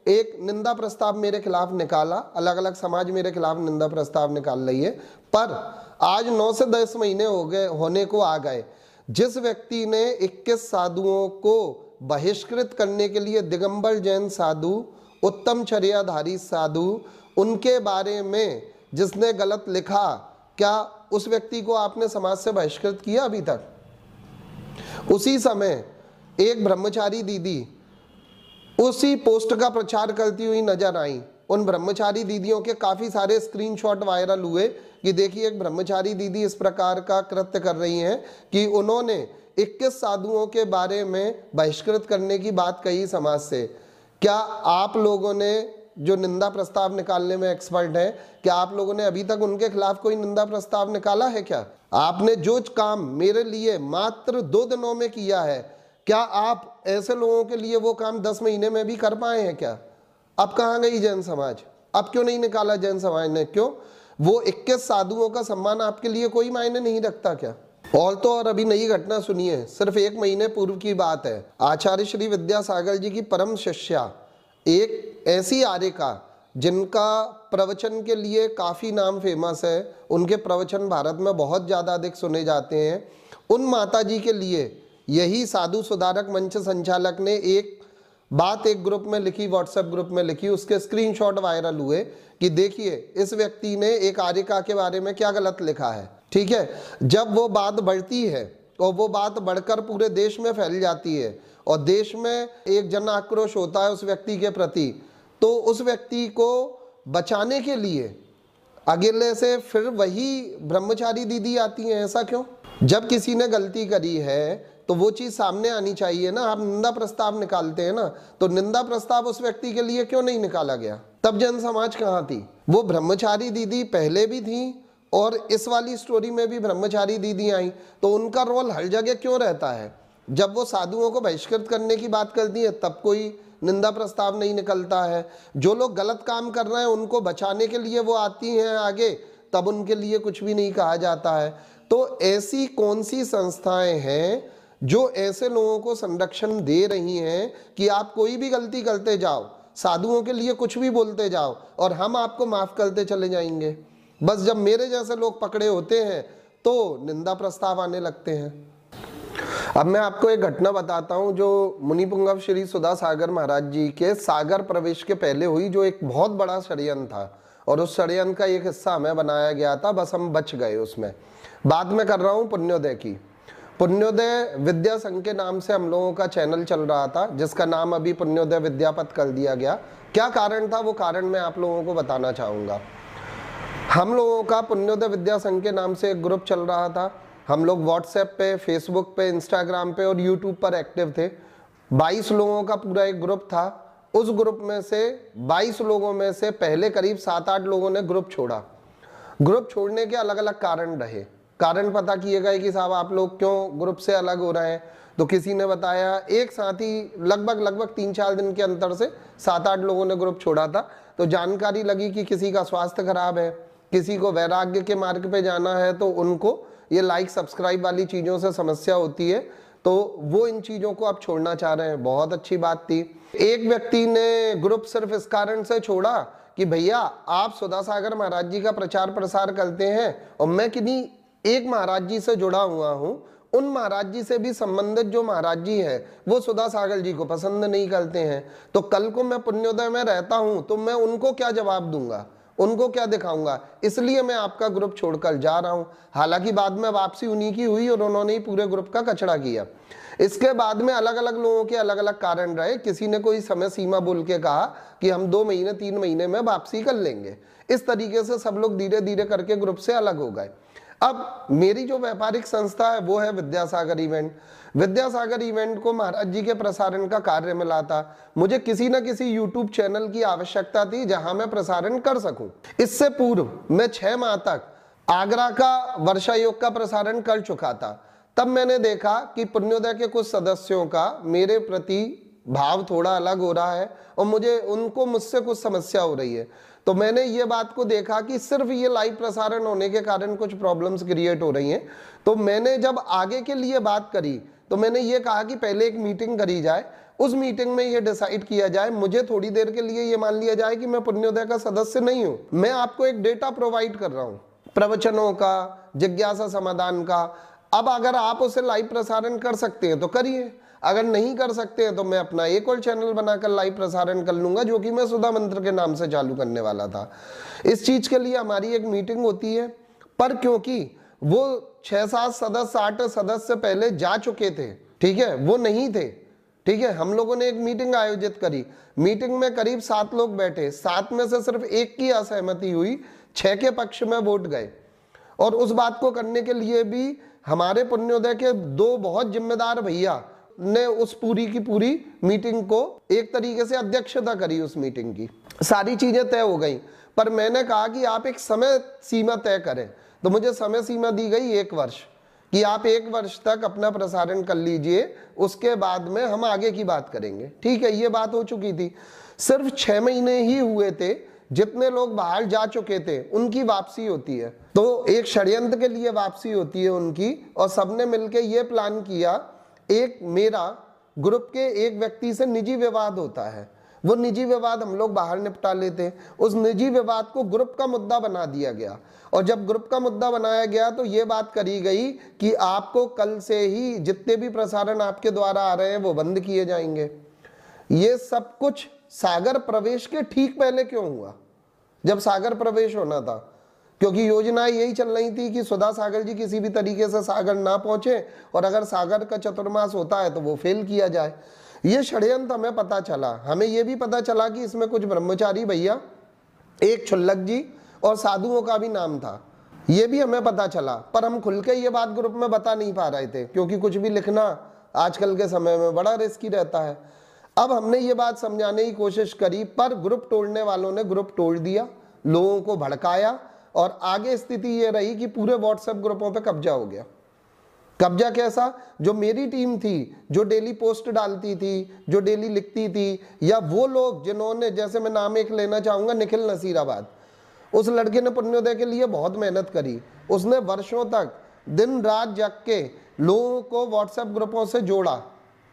एक निंदा प्रस्ताव मेरे खिलाफ निकाला, अलग अलग समाज मेरे खिलाफ निंदा प्रस्ताव निकाल रही है। पर आज 9 से 10 महीने होने को आ गए, जिस व्यक्ति ने 21 साधुओं को बहिष्कृत करने के लिए, दिगंबर जैन साधु, उत्तम चर्याधारी साधु, उनके बारे में जिसने गलत लिखा, क्या उस व्यक्ति को आपने समाज से बहिष्कृत किया अभी तक? उसी समय एक ब्रह्मचारी दीदी उसी पोस्ट का प्रचार करती हुई नजर आई। उन ब्रह्मचारी दीदियों के काफी सारे स्क्रीनशॉट वायरल हुए कि देखिए एक ब्रह्मचारी दीदी इस प्रकार का कृत्य कर रही हैं कि उन्होंने 21 साधुओं के बारे में बहिष्कृत करने की बात कही समाज से। क्या आप लोगों ने, जो निंदा प्रस्ताव निकालने में एक्सपर्ट हैं, क्या आप लोगों ने अभी तक उनके खिलाफ कोई निंदा प्रस्ताव निकाला है? क्या आपने जो काम मेरे लिए मात्र 2 दिनों में किया है, क्या आप ऐसे लोगों के लिए वो काम 10 महीने में भी कर पाए हैं क्या? अब कहाँ गई जैन समाज? अब क्यों नहीं निकाला जैन समाज ने? क्यों? वो 21 साधुओं का सम्मान आपके लिए कोई मायने नहीं रखता क्या? और तो और अभी नई घटना सुनिए, सिर्फ 1 महीने पूर्व की बात है। आचार्य श्री विद्यासागर जी की परम शिष्या, एक ऐसी आर्यिका जिनका प्रवचन के लिए काफ़ी नाम फेमस है, उनके प्रवचन भारत में बहुत ज़्यादा अधिक सुने जाते हैं, उन माता जी के लिए यही साधु सुधारक मंच संचालक ने एक बात एक ग्रुप में लिखी, व्हाट्सएप ग्रुप में लिखी, उसके स्क्रीनशॉट वायरल हुए कि देखिए इस व्यक्ति ने एक आर्यिका के बारे में क्या गलत लिखा है। ठीक है, जब वो बात बढ़ती है और वो बात बढ़कर पूरे देश में फैल जाती है और देश में एक जन आक्रोश होता है उस व्यक्ति के प्रति, तो उस व्यक्ति को बचाने के लिए अगले से फिर वही ब्रह्मचारी दीदी आती हैं। ऐसा क्यों? जब किसी ने गलती करी है तो वो चीज सामने आनी चाहिए ना। आप निंदा प्रस्ताव निकालते हैं ना, तो निंदा प्रस्ताव उस व्यक्ति के लिए क्यों नहीं निकाला गया? तब जन समाज कहाँ थी? वो ब्रह्मचारी दीदी पहले भी थी और इस वाली स्टोरी में भी ब्रह्मचारी दीदी आई, तो उनका रोल हर जगह क्यों रहता है? जब वो साधुओं को बहिष्कृत करने की बात करती है तब कोई निंदा प्रस्ताव नहीं निकलता है। जो लोग गलत काम कर रहे हैं उनको बचाने के लिए वो आती हैं आगे, तब उनके लिए कुछ भी नहीं कहा जाता है। तो ऐसी कौन सी संस्थाएं हैं जो ऐसे लोगों को संरक्षण दे रही हैं कि आप कोई भी गलती करते जाओ, साधुओं के लिए कुछ भी बोलते जाओ और हम आपको माफ करते चले जाएंगे? बस जब मेरे जैसे लोग पकड़े होते हैं तो निंदा प्रस्ताव आने लगते हैं। अब मैं आपको एक घटना बताता हूं जो मुनि पुंगव श्री सुधा सागर महाराज जी के सागर प्रवेश के पहले हुई, जो एक बहुत बड़ा षड्यंत्र था और उस षड्यंत्र का एक हिस्सा हमें बनाया गया था, बस हम बच गए उसमें। बात मैं कर रहा हूं पुण्योदय की। पुण्योदय विद्या संघ के नाम से हम लोगों का चैनल चल रहा था, जिसका नाम अभी पुण्योदय विद्यापथ कर दिया गया। क्या कारण था? वो कारण मैं आप लोगों को बताना चाहूँगा। हम लोगों का पुण्योदय विद्या संघ के नाम से एक ग्रुप चल रहा था। हम लोग व्हाट्सएप पे, फेसबुक पे, इंस्टाग्राम पे और यूट्यूब पर एक्टिव थे। 22 लोगों का पूरा एक ग्रुप था। उस ग्रुप में से 22 लोगों में से पहले करीब 7-8 लोगों ने ग्रुप छोड़ा। ग्रुप छोड़ने के अलग अलग कारण रहे। कारण पता किए गए कि साहब आप लोग क्यों ग्रुप से अलग हो रहे हैं, तो किसी ने बताया, एक साथ ही लगभग 3-4 दिन के अंतर से 7-8 लोगों ने ग्रुप छोड़ा था। तो जानकारी लगी कि किसी का स्वास्थ्य खराब है, किसी को वैराग्य के मार्ग पे जाना है, तो उनको ये लाइक सब्सक्राइब वाली चीज़ों से समस्या होती है, तो वो इन चीज़ों को अब छोड़ना चाह रहे हैं। बहुत अच्छी बात थी। एक व्यक्ति ने ग्रुप सिर्फ इस कारण से छोड़ा कि भैया आप सुधा सागर महाराज जी का प्रचार प्रसार करते हैं और मैं किन्हीं एक महाराज जी से जुड़ा हुआ हूँ, उन महाराज जी से भी संबंधित जो महाराज जी हैं वो सुधा सागर जी को पसंद नहीं करते हैं, तो कल को मैं पुण्योदय में रहता हूँ तो मैं उनको क्या जवाब दूंगा, उनको क्या दिखाऊंगा? इसलिए मैं आपका ग्रुप छोड़कर जा रहा हूं। हालांकि बाद में वापसी उन्हीं की हुई और उन्होंने ही पूरे ग्रुप का कचड़ा किया। इसके बाद में अलग अलग लोगों के अलग अलग कारण रहे। किसी ने कोई समय सीमा बोल के कहा कि हम 2 महीने 3 महीने में वापसी कर लेंगे। इस तरीके से सब लोग धीरे धीरे करके ग्रुप से अलग हो गए। अब मेरी जो व्यापारिक संस्था है वो है विद्यासागर इवेंट। विद्यासागर इवेंट को महाराज जी के प्रसारण का कार्य मिला था। मुझे किसी न किसी यूट्यूब चैनल की आवश्यकता थी जहां मैं प्रसारण कर सकूं। इससे पूर्व मैं 6 माह तक आगरा का वर्षा योग का प्रसारण कर चुका था। तब मैंने देखा कि पुण्योदय के कुछ सदस्यों का मेरे प्रति भाव थोड़ा अलग हो रहा है और उनको मुझसे कुछ समस्या हो रही है। तो मैंने ये बात को देखा कि सिर्फ ये लाइव प्रसारण होने के कारण कुछ प्रॉब्लम्स क्रिएट हो रही हैं। तो मैंने जब आगे के लिए बात करी तो मैंने ये कहा कि पहले एक मीटिंग करी जाए, उस मीटिंग में ये डिसाइड किया जाए, मुझे थोड़ी देर के लिए ये मान लिया जाए कि मैं पुण्योदय का सदस्य नहीं हूँ, मैं आपको एक डेटा प्रोवाइड कर रहा हूँ प्रवचनों का, जिज्ञासा समाधान का। अब अगर आप उसे लाइव प्रसारण कर सकते हैं तो करिए, अगर नहीं कर सकते हैं तो मैं अपना एक और चैनल बनाकर लाइव प्रसारण कर लूंगा, जो कि मैं सुधा मंत्र के नाम से चालू करने वाला था। इस चीज के लिए हमारी एक मीटिंग होती है, पर क्योंकि वो 6-7 सदस्य 8 सदस्य पहले जा चुके थे, ठीक है, वो नहीं थे, ठीक है, हम लोगों ने एक मीटिंग आयोजित करी। मीटिंग में करीब 7 लोग बैठे, 7 में से सिर्फ 1 की असहमति हुई, 6 के पक्ष में वोट गए। और उस बात को करने के लिए भी हमारे पुण्योदय के 2 बहुत जिम्मेदार भैया ने उस पूरी की पूरी मीटिंग को एक तरीके से अध्यक्षता करी। उस मीटिंग की सारी चीजें तय हो गई, पर मैंने कहा कि आप एक समय सीमा तय करें। तो मुझे समय सीमा दी गई 1 वर्ष कि आप 1 वर्ष तक अपना प्रसारण कर लीजिए, उसके बाद में हम आगे की बात करेंगे। ठीक है, ये बात हो चुकी थी। सिर्फ 6 महीने ही हुए थे, जितने लोग बाहर जा चुके थे उनकी वापसी होती है। तो एक षड्यंत्र के लिए वापसी होती है उनकी, और सबने मिलकर ये प्लान किया। एक मेरा ग्रुप के एक व्यक्ति से निजी विवाद होता है, वो निजी विवाद हम लोग बाहर निपटा लेते हैं। उस निजी विवाद को ग्रुप का मुद्दा बना दिया गया, और जब ग्रुप का मुद्दा बनाया गया तो ये बात करी गई कि आपको कल से ही जितने भी प्रसारण आपके द्वारा आ रहे हैं वो बंद किए जाएंगे। ये सब कुछ सागर प्रवेश के ठीक पहले क्यों हुआ, जब सागर प्रवेश होना था? क्योंकि योजना यही चल रही थी कि सुधा सागर जी किसी भी तरीके से सागर ना पहुंचे, और अगर सागर का चतुर्मास होता है तो वो फेल किया जाए। ये षड्यंत्र हमें पता चला। हमें ये भी पता चला कि इसमें कुछ ब्रह्मचारी भैया, एक छुल्लक जी और साधुओं का भी नाम था। ये भी हमें पता चला, पर हम खुल के ये बात ग्रुप में बता नहीं पा रहे थे, क्योंकि कुछ भी लिखना आजकल के समय में बड़ा रिस्की रहता है। अब हमने ये बात समझाने की कोशिश करी, पर ग्रुप तोड़ने वालों ने ग्रुप तोड़ दिया, लोगों को भड़काया, और आगे स्थिति ये रही कि पूरे व्हाट्सएप ग्रुपों पे कब्जा हो गया। कब्जा कैसा? जो मेरी टीम थी, जो डेली पोस्ट डालती थी, जो डेली लिखती थी, या वो लोग जिन्होंने, जैसे मैं नाम एक लेना चाहूँगा, निखिल नसीराबाद, उस लड़के ने पुण्योदय के लिए बहुत मेहनत करी। उसने वर्षों तक दिन रात जग के लोगों को व्हाट्सएप ग्रुपों से जोड़ा।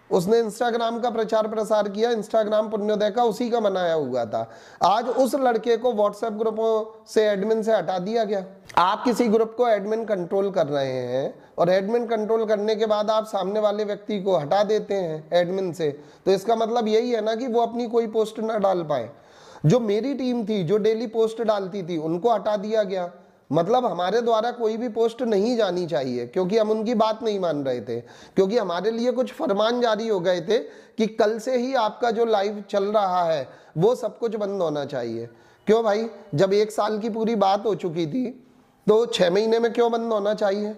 उसने इंस्टाग्राम का प्रचार प्रसार किया, इंस्टाग्राम पुण्योदय का उसी का बनाया हुआ था। आज उस लड़के को व्हाट्सएप ग्रुपों से, एडमिन से हटा दिया गया। आप किसी ग्रुप को एडमिन कंट्रोल कर रहे हैं, और एडमिन कंट्रोल करने के बाद आप सामने वाले व्यक्ति को हटा देते हैं एडमिन से, तो इसका मतलब यही है ना कि वो अपनी कोई पोस्ट ना डाल पाए। जो मेरी टीम थी, जो डेली पोस्ट डालती थी, उनको हटा दिया गया। मतलब हमारे द्वारा कोई भी पोस्ट नहीं जानी चाहिए, क्योंकि हम उनकी बात नहीं मान रहे थे, क्योंकि हमारे लिए कुछ फरमान जारी हो गए थे कि कल से ही आपका जो लाइव चल रहा है वो सब कुछ बंद होना चाहिए। क्यों भाई? जब 1 साल की पूरी बात हो चुकी थी तो 6 महीने में क्यों बंद होना चाहिए?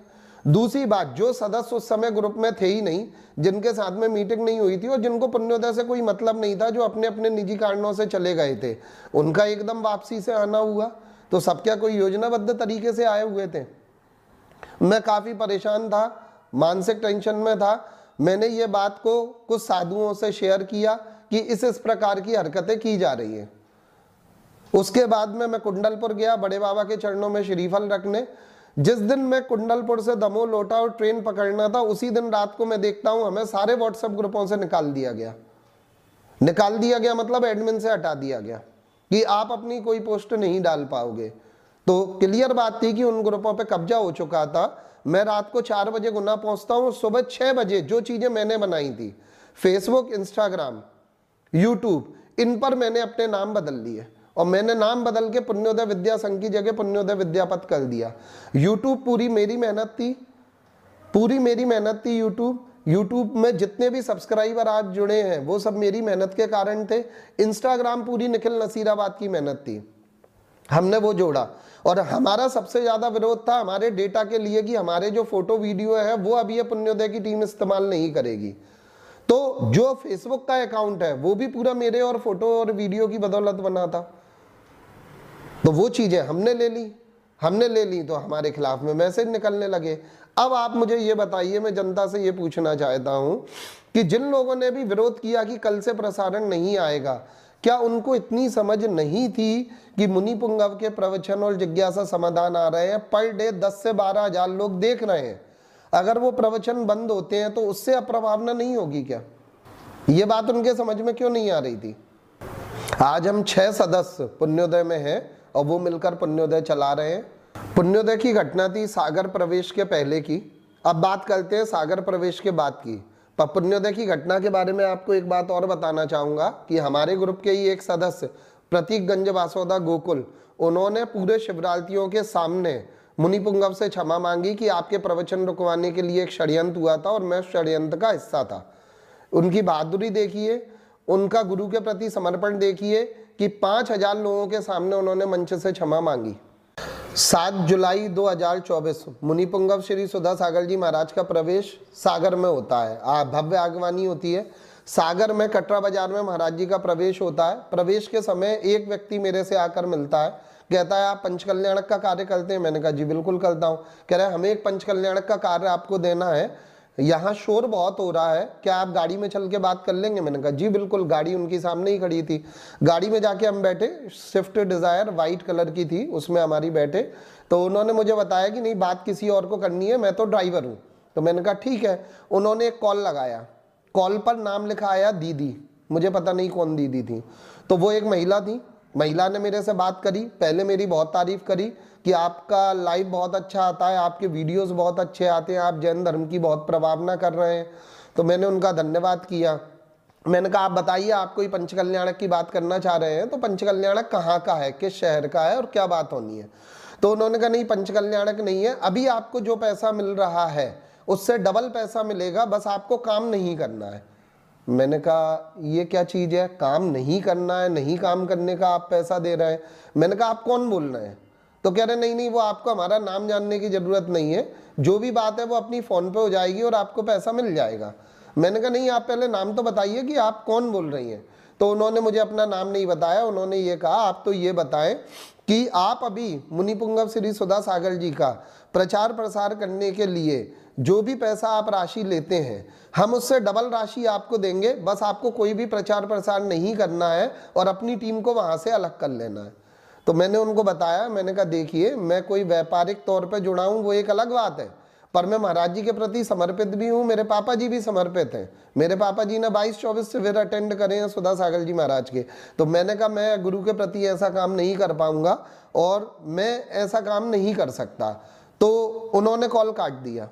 दूसरी बात, जो सदस्य उस समय ग्रुप में थे ही नहीं, जिनके साथ में मीटिंग नहीं हुई थी और जिनको पुण्योदय से कोई मतलब नहीं था, जो अपने अपने निजी कारणों से चले गए थे, उनका एकदम वापसी से आना हुआ। तो सब क्या कोई योजनाबद्ध तरीके से आए हुए थे? मैं काफ़ी परेशान था, मानसिक टेंशन में था। मैंने ये बात को कुछ साधुओं से शेयर किया कि इस प्रकार की हरकतें की जा रही हैं। उसके बाद में मैं कुंडलपुर गया बड़े बाबा के चरणों में श्रीफल रखने। जिस दिन मैं कुंडलपुर से दमोह लौटा और ट्रेन पकड़ना था, उसी दिन रात को मैं देखता हूं हमें सारे व्हाट्सएप ग्रुपों से निकाल दिया गया। निकाल दिया गया मतलब एडमिन से हटा दिया गया कि आप अपनी कोई पोस्ट नहीं डाल पाओगे। तो क्लियर बात थी कि उन ग्रुपों पे कब्जा हो चुका था। मैं रात को 4 बजे गुना पहुंचता हूं, सुबह 6 बजे जो चीजें मैंने बनाई थी, फेसबुक, इंस्टाग्राम, यूट्यूब, इन पर मैंने अपने नाम बदल लिए, और मैंने नाम बदल के पुण्योदय विद्या संघ की जगह पुण्योदय विद्यापत कर दिया। यूट्यूब पूरी मेरी मेहनत थी, पूरी मेरी मेहनत थी। यूट्यूब में जितने भी सब्सक्राइबर आज जुड़े हैं वो सब मेरी मेहनत के कारण थे। इंस्टाग्राम पूरी निखिल नसीराबाद की मेहनत थी, हमने वो जोड़ा। और हमारा सबसे ज्यादा विरोध था हमारे डेटा के लिए कि हमारे जो फोटो वीडियो है वो अभी ये पुण्योदय की टीम इस्तेमाल नहीं करेगी। तो जो फेसबुक का अकाउंट है वो भी पूरा मेरे और फोटो और वीडियो की बदौलत बना था। तो वो चीजें हमने ले ली तो हमारे खिलाफ में मैसेज निकलने लगे। अब आप मुझे ये बताइए, मैं जनता से ये पूछना चाहता हूं कि जिन लोगों ने भी विरोध किया कि कल से प्रसारण नहीं आएगा, क्या उनको इतनी समझ नहीं थी कि मुनि पुंगव के प्रवचन और जिज्ञासा समाधान आ रहे हैं, पर डे 10 से 12 हजार लोग देख रहे हैं, अगर वो प्रवचन बंद होते हैं तो उससे अप्रभावना नहीं होगी क्या? ये बात उनके समझ में क्यों नहीं आ रही थी? आज हम 6 सदस्य पुण्योदय में हैं और वो मिलकर पुण्योदय चला रहे हैं। पुण्योदय की घटना थी सागर प्रवेश के पहले की। अब बात करते हैं सागर प्रवेश के बाद की। पर पुण्योदय की घटना के बारे में आपको एक बात और बताना चाहूँगा कि हमारे ग्रुप के ही एक सदस्य प्रतीकगंज वासोदा गोकुल, उन्होंने पूरे शिवरात्रियों के सामने मुनि पुंगव से क्षमा मांगी कि आपके प्रवचन रुकवाने के लिए एक षड्यंत्र हुआ था और मैं षड्यंत्र का हिस्सा था। उनकी बहादुरी देखिए, उनका गुरु के प्रति समर्पण देखिए कि 5000 लोगों के सामने उन्होंने मंच से क्षमा मांगी। 7 जुलाई 2024 मुनि पुंगव श्री सुधा सागर जी महाराज का प्रवेश सागर में होता है। भव्य आगवानी होती है सागर में, कटरा बाजार में महाराज जी का प्रवेश होता है। प्रवेश के समय एक व्यक्ति मेरे से आकर मिलता है, कहता है आप पंचकल्याणक का कार्य करते हैं? मैंने कहा जी बिल्कुल करता हूँ। कह रहा है हमें एक पंचकल्याणक का कार्य आपको देना है, यहाँ शोर बहुत हो रहा है, क्या आप गाड़ी में चल के बात कर लेंगे? मैंने कहा जी बिल्कुल। गाड़ी उनकी सामने ही खड़ी थी, गाड़ी में जाके हम बैठे, स्विफ्ट डिज़ायर वाइट कलर की थी, उसमें हमारी बैठे। तो उन्होंने मुझे बताया कि नहीं बात किसी और को करनी है, मैं तो ड्राइवर हूँ। तो मैंने कहा ठीक है। उन्होंने एक कॉल लगाया, कॉल पर नाम लिखा आया दीदी, मुझे पता नहीं कौन दीदी थी। तो वो एक महिला थी, महिला ने मेरे से बात करी, पहले मेरी बहुत तारीफ करी कि आपका लाइव बहुत अच्छा आता है, आपके वीडियोस बहुत अच्छे आते हैं, आप जैन धर्म की बहुत प्रभावना कर रहे हैं। तो मैंने उनका धन्यवाद किया। मैंने कहा आप बताइए, आप कोई पंचकल्याणक की बात करना चाह रहे हैं तो पंचकल्याणक कहाँ का है, किस शहर का है और क्या बात होनी है? तो उन्होंने कहा नहीं पंचकल्याणक नहीं है, अभी आपको जो पैसा मिल रहा है उससे डबल पैसा मिलेगा, बस आपको काम नहीं करना है। मैंने कहा ये क्या चीज़ है, काम नहीं करना है, नहीं काम करने का आप पैसा दे रहे हैं? मैंने कहा आप कौन बोल रहे हैं? तो कह रहे नहीं नहीं, वो आपको हमारा नाम जानने की ज़रूरत नहीं है, जो भी बात है वो अपनी फ़ोन पे हो जाएगी और आपको पैसा मिल जाएगा। मैंने कहा नहीं, आप पहले नाम तो बताइए कि आप कौन बोल रही हैं। तो उन्होंने मुझे अपना नाम नहीं बताया, उन्होंने ये कहा आप तो ये बताएं कि आप अभी मुनि पुंगव श्री सुधा सागर जी का प्रचार प्रसार करने के लिए जो भी पैसा आप राशि लेते हैं, हम उससे डबल राशि आपको देंगे, बस आपको कोई भी प्रचार प्रसार नहीं करना है और अपनी टीम को वहाँ से अलग कर लेना है। तो मैंने उनको बताया, मैंने कहा देखिए, मैं कोई व्यापारिक तौर पे जुड़ा हूँ वो एक अलग बात है, पर मैं महाराज जी के प्रति समर्पित भी हूँ, मेरे पापा जी भी समर्पित हैं। मेरे पापा जी ने 22-24 शिविर अटेंड करे हैं सुधा सागर जी महाराज के। तो मैंने कहा मैं गुरु के प्रति ऐसा काम नहीं कर पाऊंगा और मैं ऐसा काम नहीं कर सकता। तो उन्होंने कॉल काट दिया।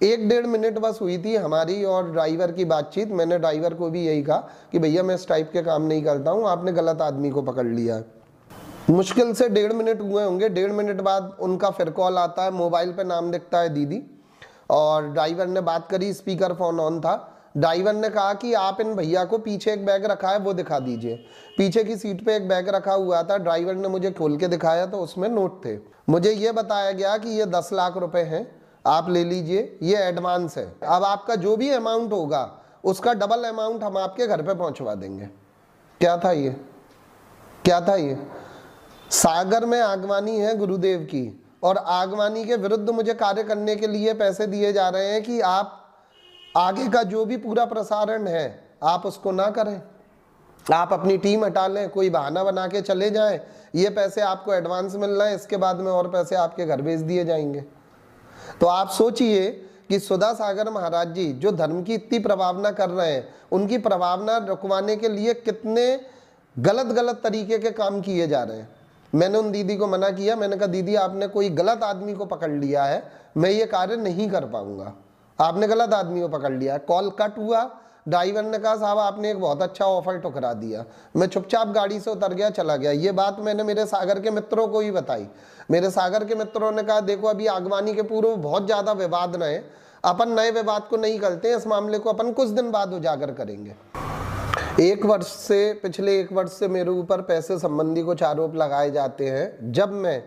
1-1.5 मिनट बस हुई थी हमारी और ड्राइवर की बातचीत। मैंने ड्राइवर को भी यही कहा कि भैया मैं इस टाइप के काम नहीं करता हूँ, आपने गलत आदमी को पकड़ लिया। मुश्किल से 1.5 मिनट हुए होंगे। 1.5 मिनट बाद उनका फिर कॉल आता है, मोबाइल पे नाम दिखता है दीदी, और ड्राइवर ने बात करी, स्पीकर फोन ऑन था। ड्राइवर ने कहा कि आप इन भैया को पीछे एक बैग रखा है वो दिखा दीजिए। पीछे की सीट पे एक बैग रखा हुआ था, ड्राइवर ने मुझे खोल के दिखाया तो उसमें नोट थे। मुझे ये बताया गया कि ये 10 लाख रुपए हैं, आप ले लीजिए, ये एडवांस है, अब आपका जो भी अमाउंट होगा उसका डबल अमाउंट हम आपके घर पे पहुंचवा देंगे। क्या था ये, क्या था ये? सागर में आगवानी है गुरुदेव की, और आगवानी के विरुद्ध मुझे कार्य करने के लिए पैसे दिए जा रहे हैं कि आप आगे का जो भी पूरा प्रसारण है आप उसको ना करें, आप अपनी टीम हटा लें, कोई बहाना बना के चले जाएं, ये पैसे आपको एडवांस मिल रहे हैं, इसके बाद में और पैसे आपके घर भेज दिए जाएंगे। तो आप सोचिए कि सुधा सागर महाराज जी जो धर्म की इतनी प्रभावना कर रहे हैं, उनकी प्रभावना रुकवाने के लिए कितने गलत गलत तरीके के काम किए जा रहे हैं। मैंने उन दीदी को मना किया, मैंने कहा दीदी आपने कोई गलत आदमी को पकड़ लिया है, मैं ये कार्य नहीं कर पाऊंगा, आपने गलत आदमी को पकड़ लिया है। कॉल कट हुआ। ड्राइवर ने कहा साहब आपने एक बहुत अच्छा ऑफर ठुकरा दिया। मैं चुपचाप गाड़ी से उतर गया, चला गया। ये बात मैंने मेरे सागर के मित्रों को ही बताई। मेरे सागर के मित्रों ने कहा देखो अभी आगवानी के पूर्व बहुत ज़्यादा विवाद रहे, अपन नए विवाद को नहीं करते, इस मामले को अपन कुछ दिन बाद उजागर करेंगे। पिछले एक वर्ष से मेरे ऊपर पैसे संबंधी कुछ आरोप लगाए जाते हैं। जब मैं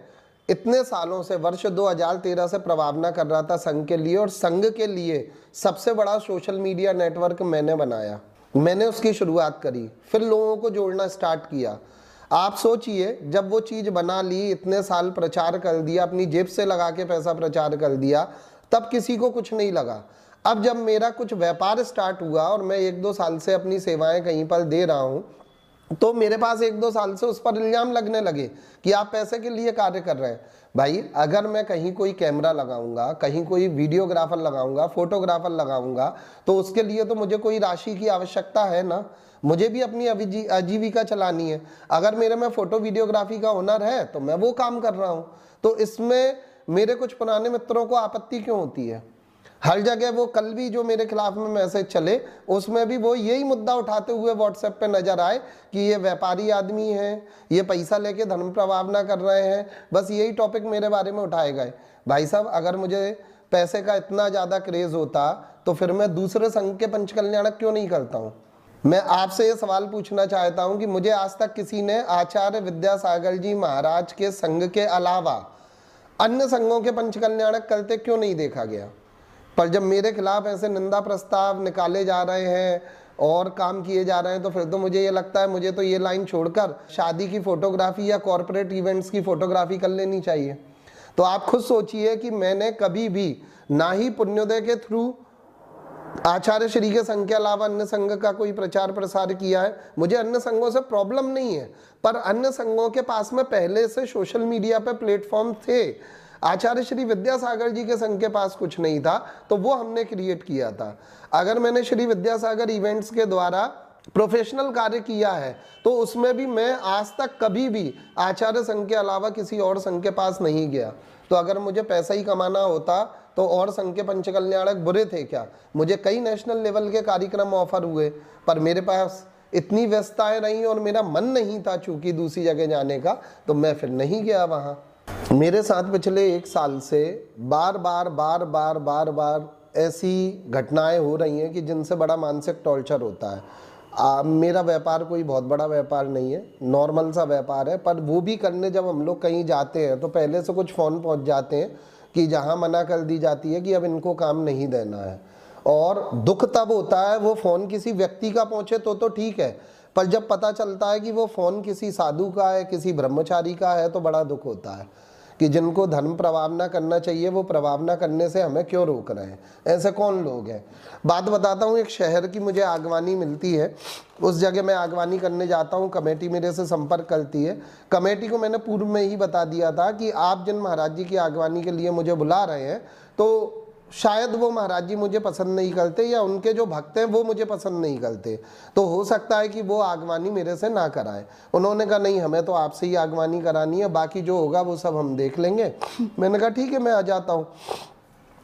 इतने सालों से वर्ष 2013 से प्रभावना कर रहा था संघ के लिए, और संघ के लिए सबसे बड़ा सोशल मीडिया नेटवर्क मैंने बनाया, मैंने उसकी शुरुआत करी, फिर लोगों को जोड़ना स्टार्ट किया। आप सोचिए जब वो चीज़ बना ली, इतने साल प्रचार कर दिया, अपनी जेब से लगा के पैसा प्रचार कर दिया, तब किसी को कुछ नहीं लगा। अब जब मेरा कुछ व्यापार स्टार्ट हुआ और मैं 1-2 साल से अपनी सेवाएं कहीं पर दे रहा हूँ, तो मेरे पास 1-2 साल से उस पर इल्जाम लगने लगे कि आप पैसे के लिए कार्य कर रहे हैं। भाई अगर मैं कहीं कोई कैमरा लगाऊंगा, कहीं कोई वीडियोग्राफर लगाऊंगा, फोटोग्राफर लगाऊंगा, तो उसके लिए तो मुझे कोई राशि की आवश्यकता है ना, मुझे भी अपनी आजीविका चलानी है। अगर मेरे में फोटो वीडियोग्राफी का हुनर है तो मैं वो काम कर रहा हूँ, तो इसमें मेरे कुछ पुराने मित्रों को आपत्ति क्यों होती है? हर जगह वो कल भी जो मेरे खिलाफ में मैसेज चले उसमें भी वो यही मुद्दा उठाते हुए व्हाट्सएप पे नजर आए कि ये व्यापारी आदमी हैं, ये पैसा लेके धर्म प्रभावना कर रहे हैं, बस यही टॉपिक मेरे बारे में उठाए गए। भाई साहब अगर मुझे पैसे का इतना ज़्यादा क्रेज होता तो फिर मैं दूसरे संघ के पंचकल्याणक क्यों नहीं करता हूँ? मैं आपसे ये सवाल पूछना चाहता हूँ कि मुझे आज तक किसी ने आचार्य विद्यासागर जी महाराज के संघ के अलावा अन्य संघों के पंचकल्याणक करते क्यों नहीं देखा गया? पर जब मेरे खिलाफ ऐसे निंदा प्रस्ताव निकाले जा रहे हैं और काम किए जा रहे हैं, तो फिर तो मुझे ये लगता है मुझे तो ये लाइन छोड़कर शादी की फोटोग्राफी या कॉरपोरेट इवेंट्स की फोटोग्राफी कर लेनी चाहिए। तो आप खुद सोचिए कि मैंने कभी भी ना ही पुण्योदय के थ्रू आचार्य श्री के संघ के अलावा अन्य संघ का कोई प्रचार प्रसार किया है। मुझे अन्य संघों से प्रॉब्लम नहीं है, पर अन्य संघों के पास में पहले से सोशल मीडिया पे प्लेटफॉर्म थे। आचार्य श्री विद्यासागर जी के संघ के पास कुछ नहीं था, तो वो हमने क्रिएट किया था। अगर मैंने श्री विद्यासागर इवेंट्स के द्वारा प्रोफेशनल कार्य किया है तो उसमें भी मैं आज तक कभी भी आचार्य संघ के अलावा किसी और संघ के पास नहीं गया। तो अगर मुझे पैसा ही कमाना होता तो और संघ के पंचकल्याणक बुरे थे क्या? मुझे कई नेशनल लेवल के कार्यक्रम ऑफर हुए, पर मेरे पास इतनी व्यस्तताएं रहीं और मेरा मन नहीं था चूंकि दूसरी जगह जाने का, तो मैं फिर नहीं गया वहाँ। मेरे साथ पिछले 1 साल से बार बार ऐसी घटनाएं हो रही हैं कि जिनसे बड़ा मानसिक टॉर्चर होता है। मेरा व्यापार कोई बहुत बड़ा व्यापार नहीं है, नॉर्मल सा व्यापार है। पर वो भी करने जब हम लोग कहीं जाते हैं तो पहले से कुछ फ़ोन पहुंच जाते हैं कि जहां मना कर दी जाती है कि अब इनको काम नहीं देना है। और दुख तब होता है वो फ़ोन किसी व्यक्ति का पहुंचे तो ठीक है, पर जब पता चलता है कि वो फ़ोन किसी साधु का है, किसी ब्रह्मचारी का है, तो बड़ा दुख होता है कि जिनको धर्म प्रवावना करना चाहिए वो प्रवावना करने से हमें क्यों रोक रहे हैं। ऐसे कौन लोग हैं। बात बताता हूँ, एक शहर की मुझे आगवानी मिलती है, उस जगह मैं आगवानी करने जाता हूँ, कमेटी मेरे से संपर्क करती है। कमेटी को मैंने पूर्व में ही बता दिया था कि आप जिन महाराज जी की आगवानी के लिए मुझे बुला रहे हैं तो शायद वो महाराज जी मुझे पसंद नहीं करते या उनके जो भक्त हैं वो मुझे पसंद नहीं करते, तो हो सकता है कि वो आगवानी मेरे से ना कराएं। उन्होंने कहा नहीं, हमें तो आपसे ही आगवानी करानी है, बाकी जो होगा वो सब हम देख लेंगे। मैंने कहा ठीक है, मैं आ जाता हूँ।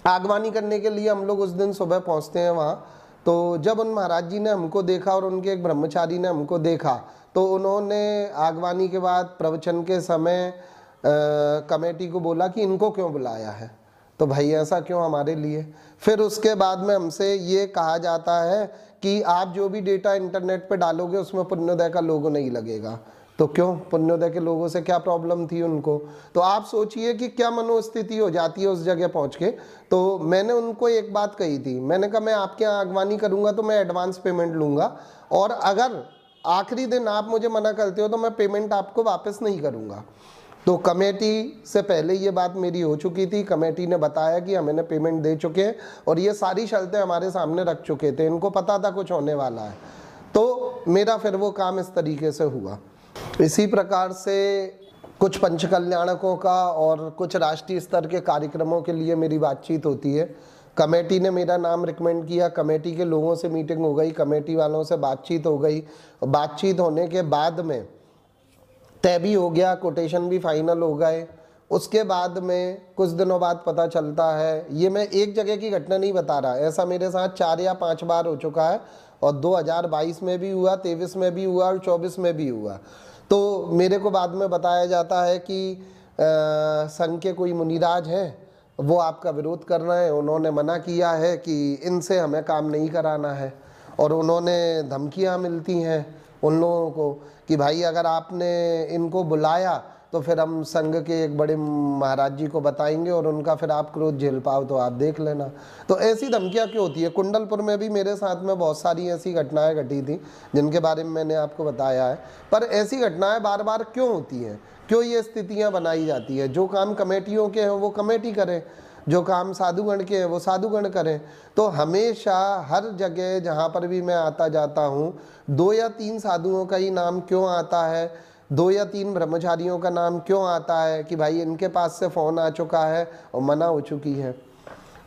आगवानी करने के लिए हम लोग उस दिन सुबह पहुँचते हैं वहाँ। तो जब उन महाराज जी ने हमको देखा और उनके एक ब्रह्मचारी ने हमको देखा तो उन्होंने आगवानी के बाद प्रवचन के समय कमेटी को बोला कि इनको क्यों बुलाया है, तो भाई ऐसा क्यों हमारे लिए। फिर उसके बाद में हमसे ये कहा जाता है कि आप जो भी डेटा इंटरनेट पे डालोगे उसमें पुण्योदय का लोगो नहीं लगेगा। तो क्यों, पुण्योदय के लोगों से क्या प्रॉब्लम थी उनको। तो आप सोचिए कि क्या मनोस्थिति हो जाती है उस जगह पहुंच के। तो मैंने उनको एक बात कही थी, मैंने कहा मैं आपके यहाँ आगवानी करूँगा तो मैं एडवांस पेमेंट लूँगा, और अगर आखिरी दिन आप मुझे मना करते हो तो मैं पेमेंट आपको वापस नहीं करूँगा। तो कमेटी से पहले ये बात मेरी हो चुकी थी, कमेटी ने बताया कि हम इन्हें पेमेंट दे चुके हैं और ये सारी शर्तें हमारे सामने रख चुके थे, इनको पता था कुछ होने वाला है। तो मेरा फिर वो काम इस तरीके से हुआ। इसी प्रकार से कुछ पंच कल्याणकों का और कुछ राष्ट्रीय स्तर के कार्यक्रमों के लिए मेरी बातचीत होती है। कमेटी ने मेरा नाम रिकमेंड किया, कमेटी के लोगों से मीटिंग हो गई, कमेटी वालों से बातचीत हो गई। बातचीत होने के बाद में तय भी हो गया, कोटेशन भी फाइनल हो गए। उसके बाद में कुछ दिनों बाद पता चलता है, ये मैं एक जगह की घटना नहीं बता रहा, ऐसा मेरे साथ 4 या 5 बार हो चुका है, और 2022 में भी हुआ, 23 में भी हुआ और 24 में भी हुआ। तो मेरे को बाद में बताया जाता है कि संघ के कोई मुनिराज हैं, वो आपका विरोध कर रहे हैं, उन्होंने मना किया है कि इनसे हमें काम नहीं कराना है, और उन्होंने धमकियाँ मिलती हैं उन लोगों को कि भाई अगर आपने इनको बुलाया तो फिर हम संघ के एक बड़े महाराज जी को बताएंगे और उनका फिर आप क्रोध झेल पाओ तो आप देख लेना। तो ऐसी धमकियाँ क्यों होती है। कुंडलपुर में भी मेरे साथ में बहुत सारी ऐसी घटनाएं घटी थी जिनके बारे में मैंने आपको बताया है। पर ऐसी घटनाएं बार बार क्यों होती हैं, क्यों ये स्थितियाँ बनाई जाती है। जो काम कमेटियों के हैं वो कमेटी करें, जो काम साधुगण के हैं वो साधुगण करें। तो हमेशा हर जगह जहाँ पर भी मैं आता जाता हूँ 2 या 3 साधुओं का ही नाम क्यों आता है, 2 या 3 ब्रह्मचारियों का नाम क्यों आता है कि भाई इनके पास से फ़ोन आ चुका है और मना हो चुकी है।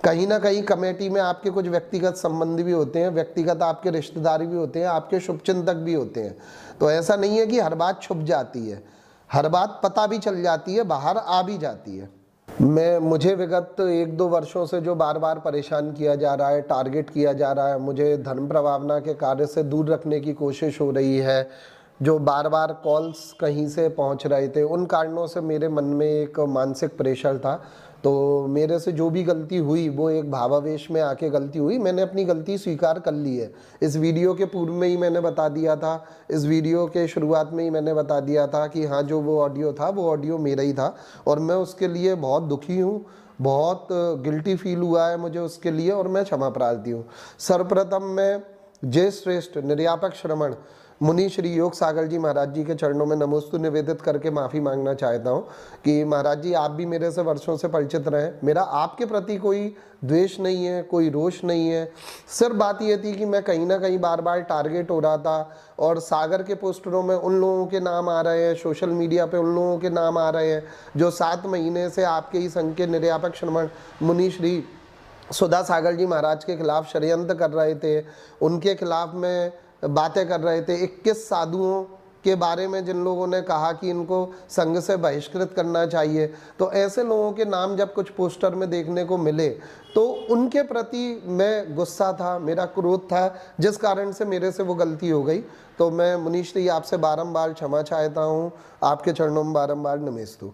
कहीं ना कहीं कमेटी में आपके कुछ व्यक्तिगत संबंधी भी होते हैं, व्यक्तिगत आपके रिश्तेदार भी होते हैं, आपके शुभचिंतक भी होते हैं। तो ऐसा नहीं है कि हर बात छुप जाती है, हर बात पता भी चल जाती है, बाहर आ भी जाती है। मुझे विगत 1-2 वर्षों से जो बार बार परेशान किया जा रहा है, टारगेट किया जा रहा है, मुझे धर्म प्रवावना के कार्य से दूर रखने की कोशिश हो रही है, जो बार बार कॉल्स कहीं से पहुंच रहे थे, उन कारणों से मेरे मन में एक मानसिक प्रेशर था। तो मेरे से जो भी गलती हुई वो एक भावावेश में आके गलती हुई, मैंने अपनी गलती स्वीकार कर ली है। इस वीडियो के पूर्व में ही मैंने बता दिया था, इस वीडियो के शुरुआत में ही मैंने बता दिया था कि हाँ जो वो ऑडियो था वो ऑडियो मेरा ही था और मैं उसके लिए बहुत दुखी हूँ, बहुत गिल्टी फील हुआ है मुझे उसके लिए और मैं क्षमा प्रार्थी हूँ। सर्वप्रथम मैं जय श्रेष्ठ निर्यापक श्रमण मुनि श्री योग सागर जी महाराज जी के चरणों में नमोस्तु निवेदित करके माफ़ी मांगना चाहता हूँ कि महाराज जी आप भी मेरे से वर्षों से परिचित रहे, मेरा आपके प्रति कोई द्वेष नहीं है, कोई रोष नहीं है। सिर्फ बात ये थी कि मैं कहीं ना कहीं बार बार टारगेट हो रहा था और सागर के पोस्टरों में उन लोगों के नाम आ रहे हैं, सोशल मीडिया पे उन लोगों के नाम आ रहे हैं जो 7 महीने से आपके ही संघ के निर्यापक श्रमण मुनि श्री सुधा सागर जी महाराज के खिलाफ षड्यंत्र कर रहे थे, उनके खिलाफ में बातें कर रहे थे। 21 साधुओं के बारे में जिन लोगों ने कहा कि इनको संघ से बहिष्कृत करना चाहिए, तो ऐसे लोगों के नाम जब कुछ पोस्टर में देखने को मिले तो उनके प्रति मैं गुस्सा था, मेरा क्रोध था, जिस कारण से मेरे से वो गलती हो गई। तो मैं मुनीश जी आपसे बारंबार क्षमा चाहता हूँ, आपके चरणों में बारंबार नमस्तु।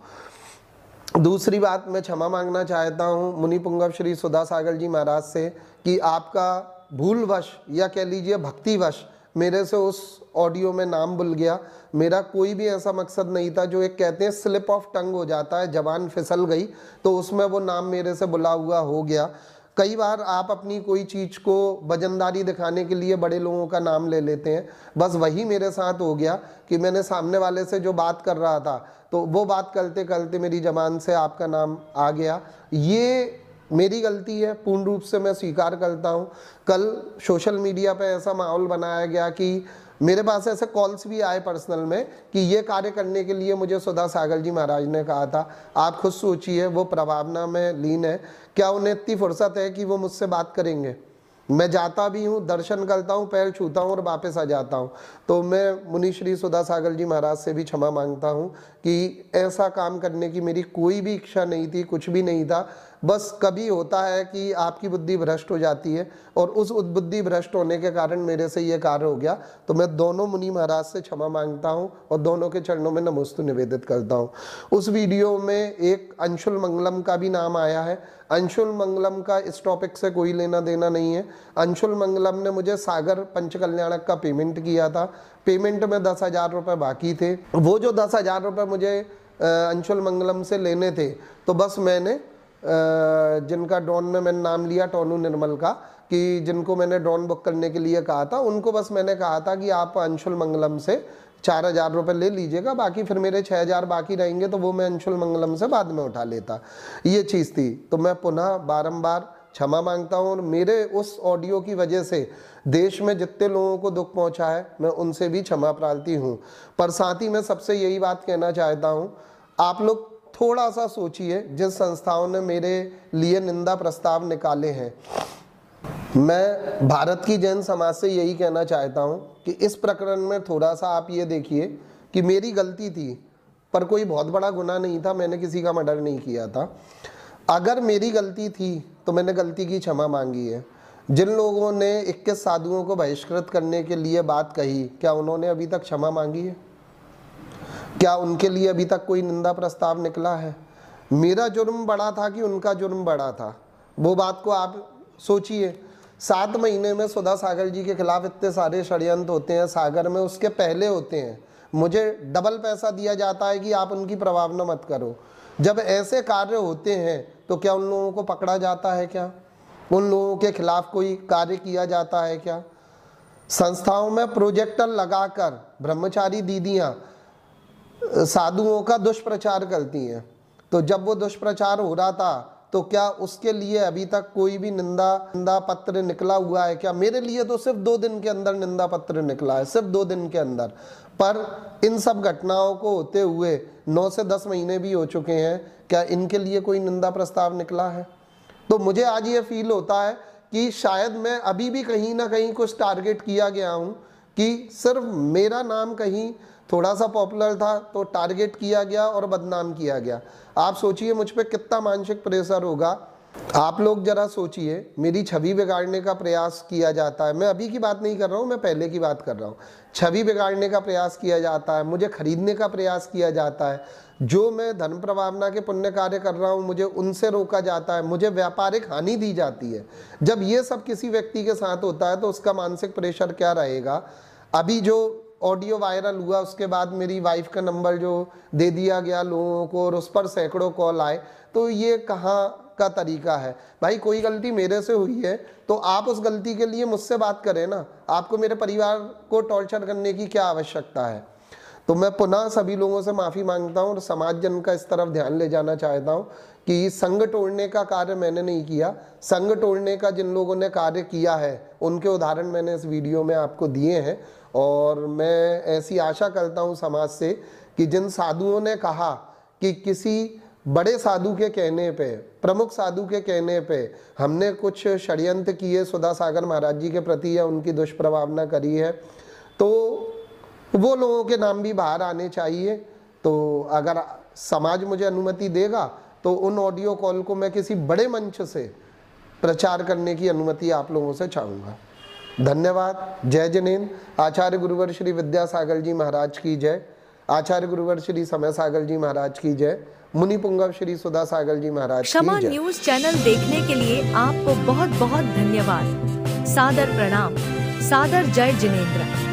दूसरी बात मैं क्षमा मांगना चाहता हूँ मुनि पुंगव श्री सुधा सागर जी महाराज से कि आपका भूलवश या कह लीजिए भक्तिवश मेरे से उस ऑडियो में नाम भूल गया। मेरा कोई भी ऐसा मकसद नहीं था, जो एक कहते हैं स्लिप ऑफ टंग हो जाता है, जबान फिसल गई, तो उसमें वो नाम मेरे से बुला हुआ हो गया। कई बार आप अपनी कोई चीज़ को वजनदारी दिखाने के लिए बड़े लोगों का नाम ले लेते हैं, बस वही मेरे साथ हो गया कि मैंने सामने वाले से जो बात कर रहा था, तो वो बात करते करते मेरी ज़बान से आपका नाम आ गया। ये मेरी गलती है, पूर्ण रूप से मैं स्वीकार करता हूँ। कल सोशल मीडिया पे ऐसा माहौल बनाया गया कि मेरे पास ऐसे कॉल्स भी आए पर्सनल में कि ये कार्य करने के लिए मुझे सुधा सागर जी महाराज ने कहा था। आप खुद सोचिए, वो प्रभावना में लीन है, क्या उन्हें इतनी फुर्सत है कि वो मुझसे बात करेंगे? मैं जाता भी हूँ, दर्शन करता हूँ, पैर छूता हूँ और वापस आ जाता हूँ। तो मैं मुनि श्री सुधा सागर जी महाराज से भी क्षमा मांगता हूँ कि ऐसा काम करने की मेरी कोई भी इच्छा नहीं थी, कुछ भी नहीं था। बस कभी होता है कि आपकी बुद्धि भ्रष्ट हो जाती है, और उस बुद्धि भ्रष्ट होने के कारण मेरे से ये कार्य हो गया। तो मैं दोनों मुनि महाराज से क्षमा मांगता हूँ और दोनों के चरणों में नमोस्तु निवेदित करता हूँ। उस वीडियो में एक अंशुल मंगलम का भी नाम आया है। अंशुल मंगलम का इस टॉपिक से कोई लेना देना नहीं है। अंशुल मंगलम ने मुझे सागर पंचकल्याणक का पेमेंट किया था। पेमेंट में 10,000 रुपये बाकी थे। वो जो 10,000 रुपये मुझे अंशुल मंगलम से लेने थे, तो बस मैंने जिनका ड्रोन में मैंने नाम लिया टोनू निर्मल का, कि जिनको मैंने ड्रोन बुक करने के लिए कहा था, उनको बस मैंने कहा था कि आप अंशुल मंगलम से 4,000 रुपये ले लीजिएगा, बाकी फिर मेरे 6,000 बाकी रहेंगे तो वो मैं अंशुल मंगलम से बाद में उठा लेता। ये चीज़ थी। तो मैं पुनः बारंबार क्षमा मांगता हूँ, और मेरे उस ऑडियो की वजह से देश में जितने लोगों को दुख पहुँचा है, मैं उनसे भी क्षमा प्रार्थी हूँ। पर साथ ही मैं सबसे यही बात कहना चाहता हूँ, आप लोग थोड़ा सा सोचिए, जिस संस्थाओं ने मेरे लिए निंदा प्रस्ताव निकाले हैं, मैं भारत की जैन समाज से यही कहना चाहता हूँ कि इस प्रकरण में थोड़ा सा आप ये देखिए कि मेरी गलती थी, पर कोई बहुत बड़ा गुनाह नहीं था, मैंने किसी का मर्डर नहीं किया था। अगर मेरी गलती थी तो मैंने गलती की क्षमा मांगी है। जिन लोगों ने 21 साधुओं को बहिष्कृत करने के लिए बात कही, क्या उन्होंने अभी तक क्षमा मांगी है? क्या उनके लिए अभी तक कोई निंदा प्रस्ताव निकला है? मेरा जुर्म बड़ा था कि उनका जुर्म बड़ा था? वो बात को आप सोचिए। 7 महीने में सुधा सागर जी के खिलाफ इतने सारे षड्यंत्र होते हैं, सागर में उसके पहले होते हैं। मुझे डबल पैसा दिया जाता है कि आप उनकी प्रभावना मत करो। जब ऐसे कार्य होते हैं तो क्या उन लोगों को पकड़ा जाता है? क्या उन लोगों के खिलाफ कोई कार्य किया जाता है? क्या संस्थाओं में प्रोजेक्टर लगाकर ब्रह्मचारी दीदियां साधुओं का दुष्प्रचार करती हैं, तो जब वो दुष्प्रचार हो रहा था तो क्या उसके लिए अभी तक कोई भी निंदा पत्र निकला हुआ है? क्या मेरे लिए तो सिर्फ 2 दिन के अंदर निंदा पत्र निकला है, सिर्फ 2 दिन के अंदर। पर इन सब घटनाओं को होते हुए 9 से 10 महीने भी हो चुके हैं, क्या इनके लिए कोई निंदा प्रस्ताव निकला है? तो मुझे आज ये फील होता है कि शायद मैं अभी भी कहीं ना कहीं कुछ टारगेट किया गया हूँ, कि सिर्फ मेरा नाम कहीं थोड़ा सा पॉपुलर था तो टारगेट किया गया और बदनाम किया गया। आप सोचिए मुझ पे कितना मानसिक प्रेशर होगा। आप लोग जरा सोचिए, मेरी छवि बिगाड़ने का प्रयास किया जाता है। मैं अभी की बात नहीं कर रहा हूँ, मैं पहले की बात कर रहा हूँ। छवि बिगाड़ने का प्रयास किया जाता है, मुझे खरीदने का प्रयास किया जाता है। जो मैं धन प्रभावना के पुण्य कार्य कर रहा हूँ, मुझे उनसे रोका जाता है, मुझे व्यापारिक हानि दी जाती है। जब ये सब किसी व्यक्ति के साथ होता है तो उसका मानसिक प्रेशर क्या रहेगा। अभी जो ऑडियो वायरल हुआ उसके बाद मेरी वाइफ का नंबर जो दे दिया गया लोगों को और उस पर सैकड़ों कॉल आए, तो ये कहाँ का तरीका है? भाई कोई गलती मेरे से हुई है तो आप उस गलती के लिए मुझसे बात करें ना, आपको मेरे परिवार को टॉर्चर करने की क्या आवश्यकता है? तो मैं पुनः सभी लोगों से माफ़ी मांगता हूँ और समाज जन का इस तरफ ध्यान ले जाना चाहता हूँ कि संघ तोड़ने का कार्य मैंने नहीं किया। संघ तोड़ने का जिन लोगों ने कार्य किया है उनके उदाहरण मैंने इस वीडियो में आपको दिए हैं, और मैं ऐसी आशा करता हूँ समाज से कि जिन साधुओं ने कहा कि किसी बड़े साधु के कहने पे, प्रमुख साधु के कहने पे हमने कुछ षड्यंत्र किए सुधा सागर महाराज जी के प्रति या उनकी दुष्प्रभावना करी है, तो वो लोगों के नाम भी बाहर आने चाहिए। तो अगर समाज मुझे अनुमति देगा तो उन ऑडियो कॉल को मैं किसी बड़े मंच से प्रचार करने की अनुमति आप लोगों से चाहूँगा। धन्यवाद। जय जिनेन्द्र। आचार्य गुरुवर श्री विद्यासागर जी महाराज की जय। आचार्य गुरुवर श्री समय सागर जी महाराज की जय। मुनि पुंगव श्री सुधा सागर जी महाराज की जय। क्षमा न्यूज चैनल देखने के लिए आपको बहुत बहुत धन्यवाद। सादर प्रणाम। सादर जय जिनेंद्र।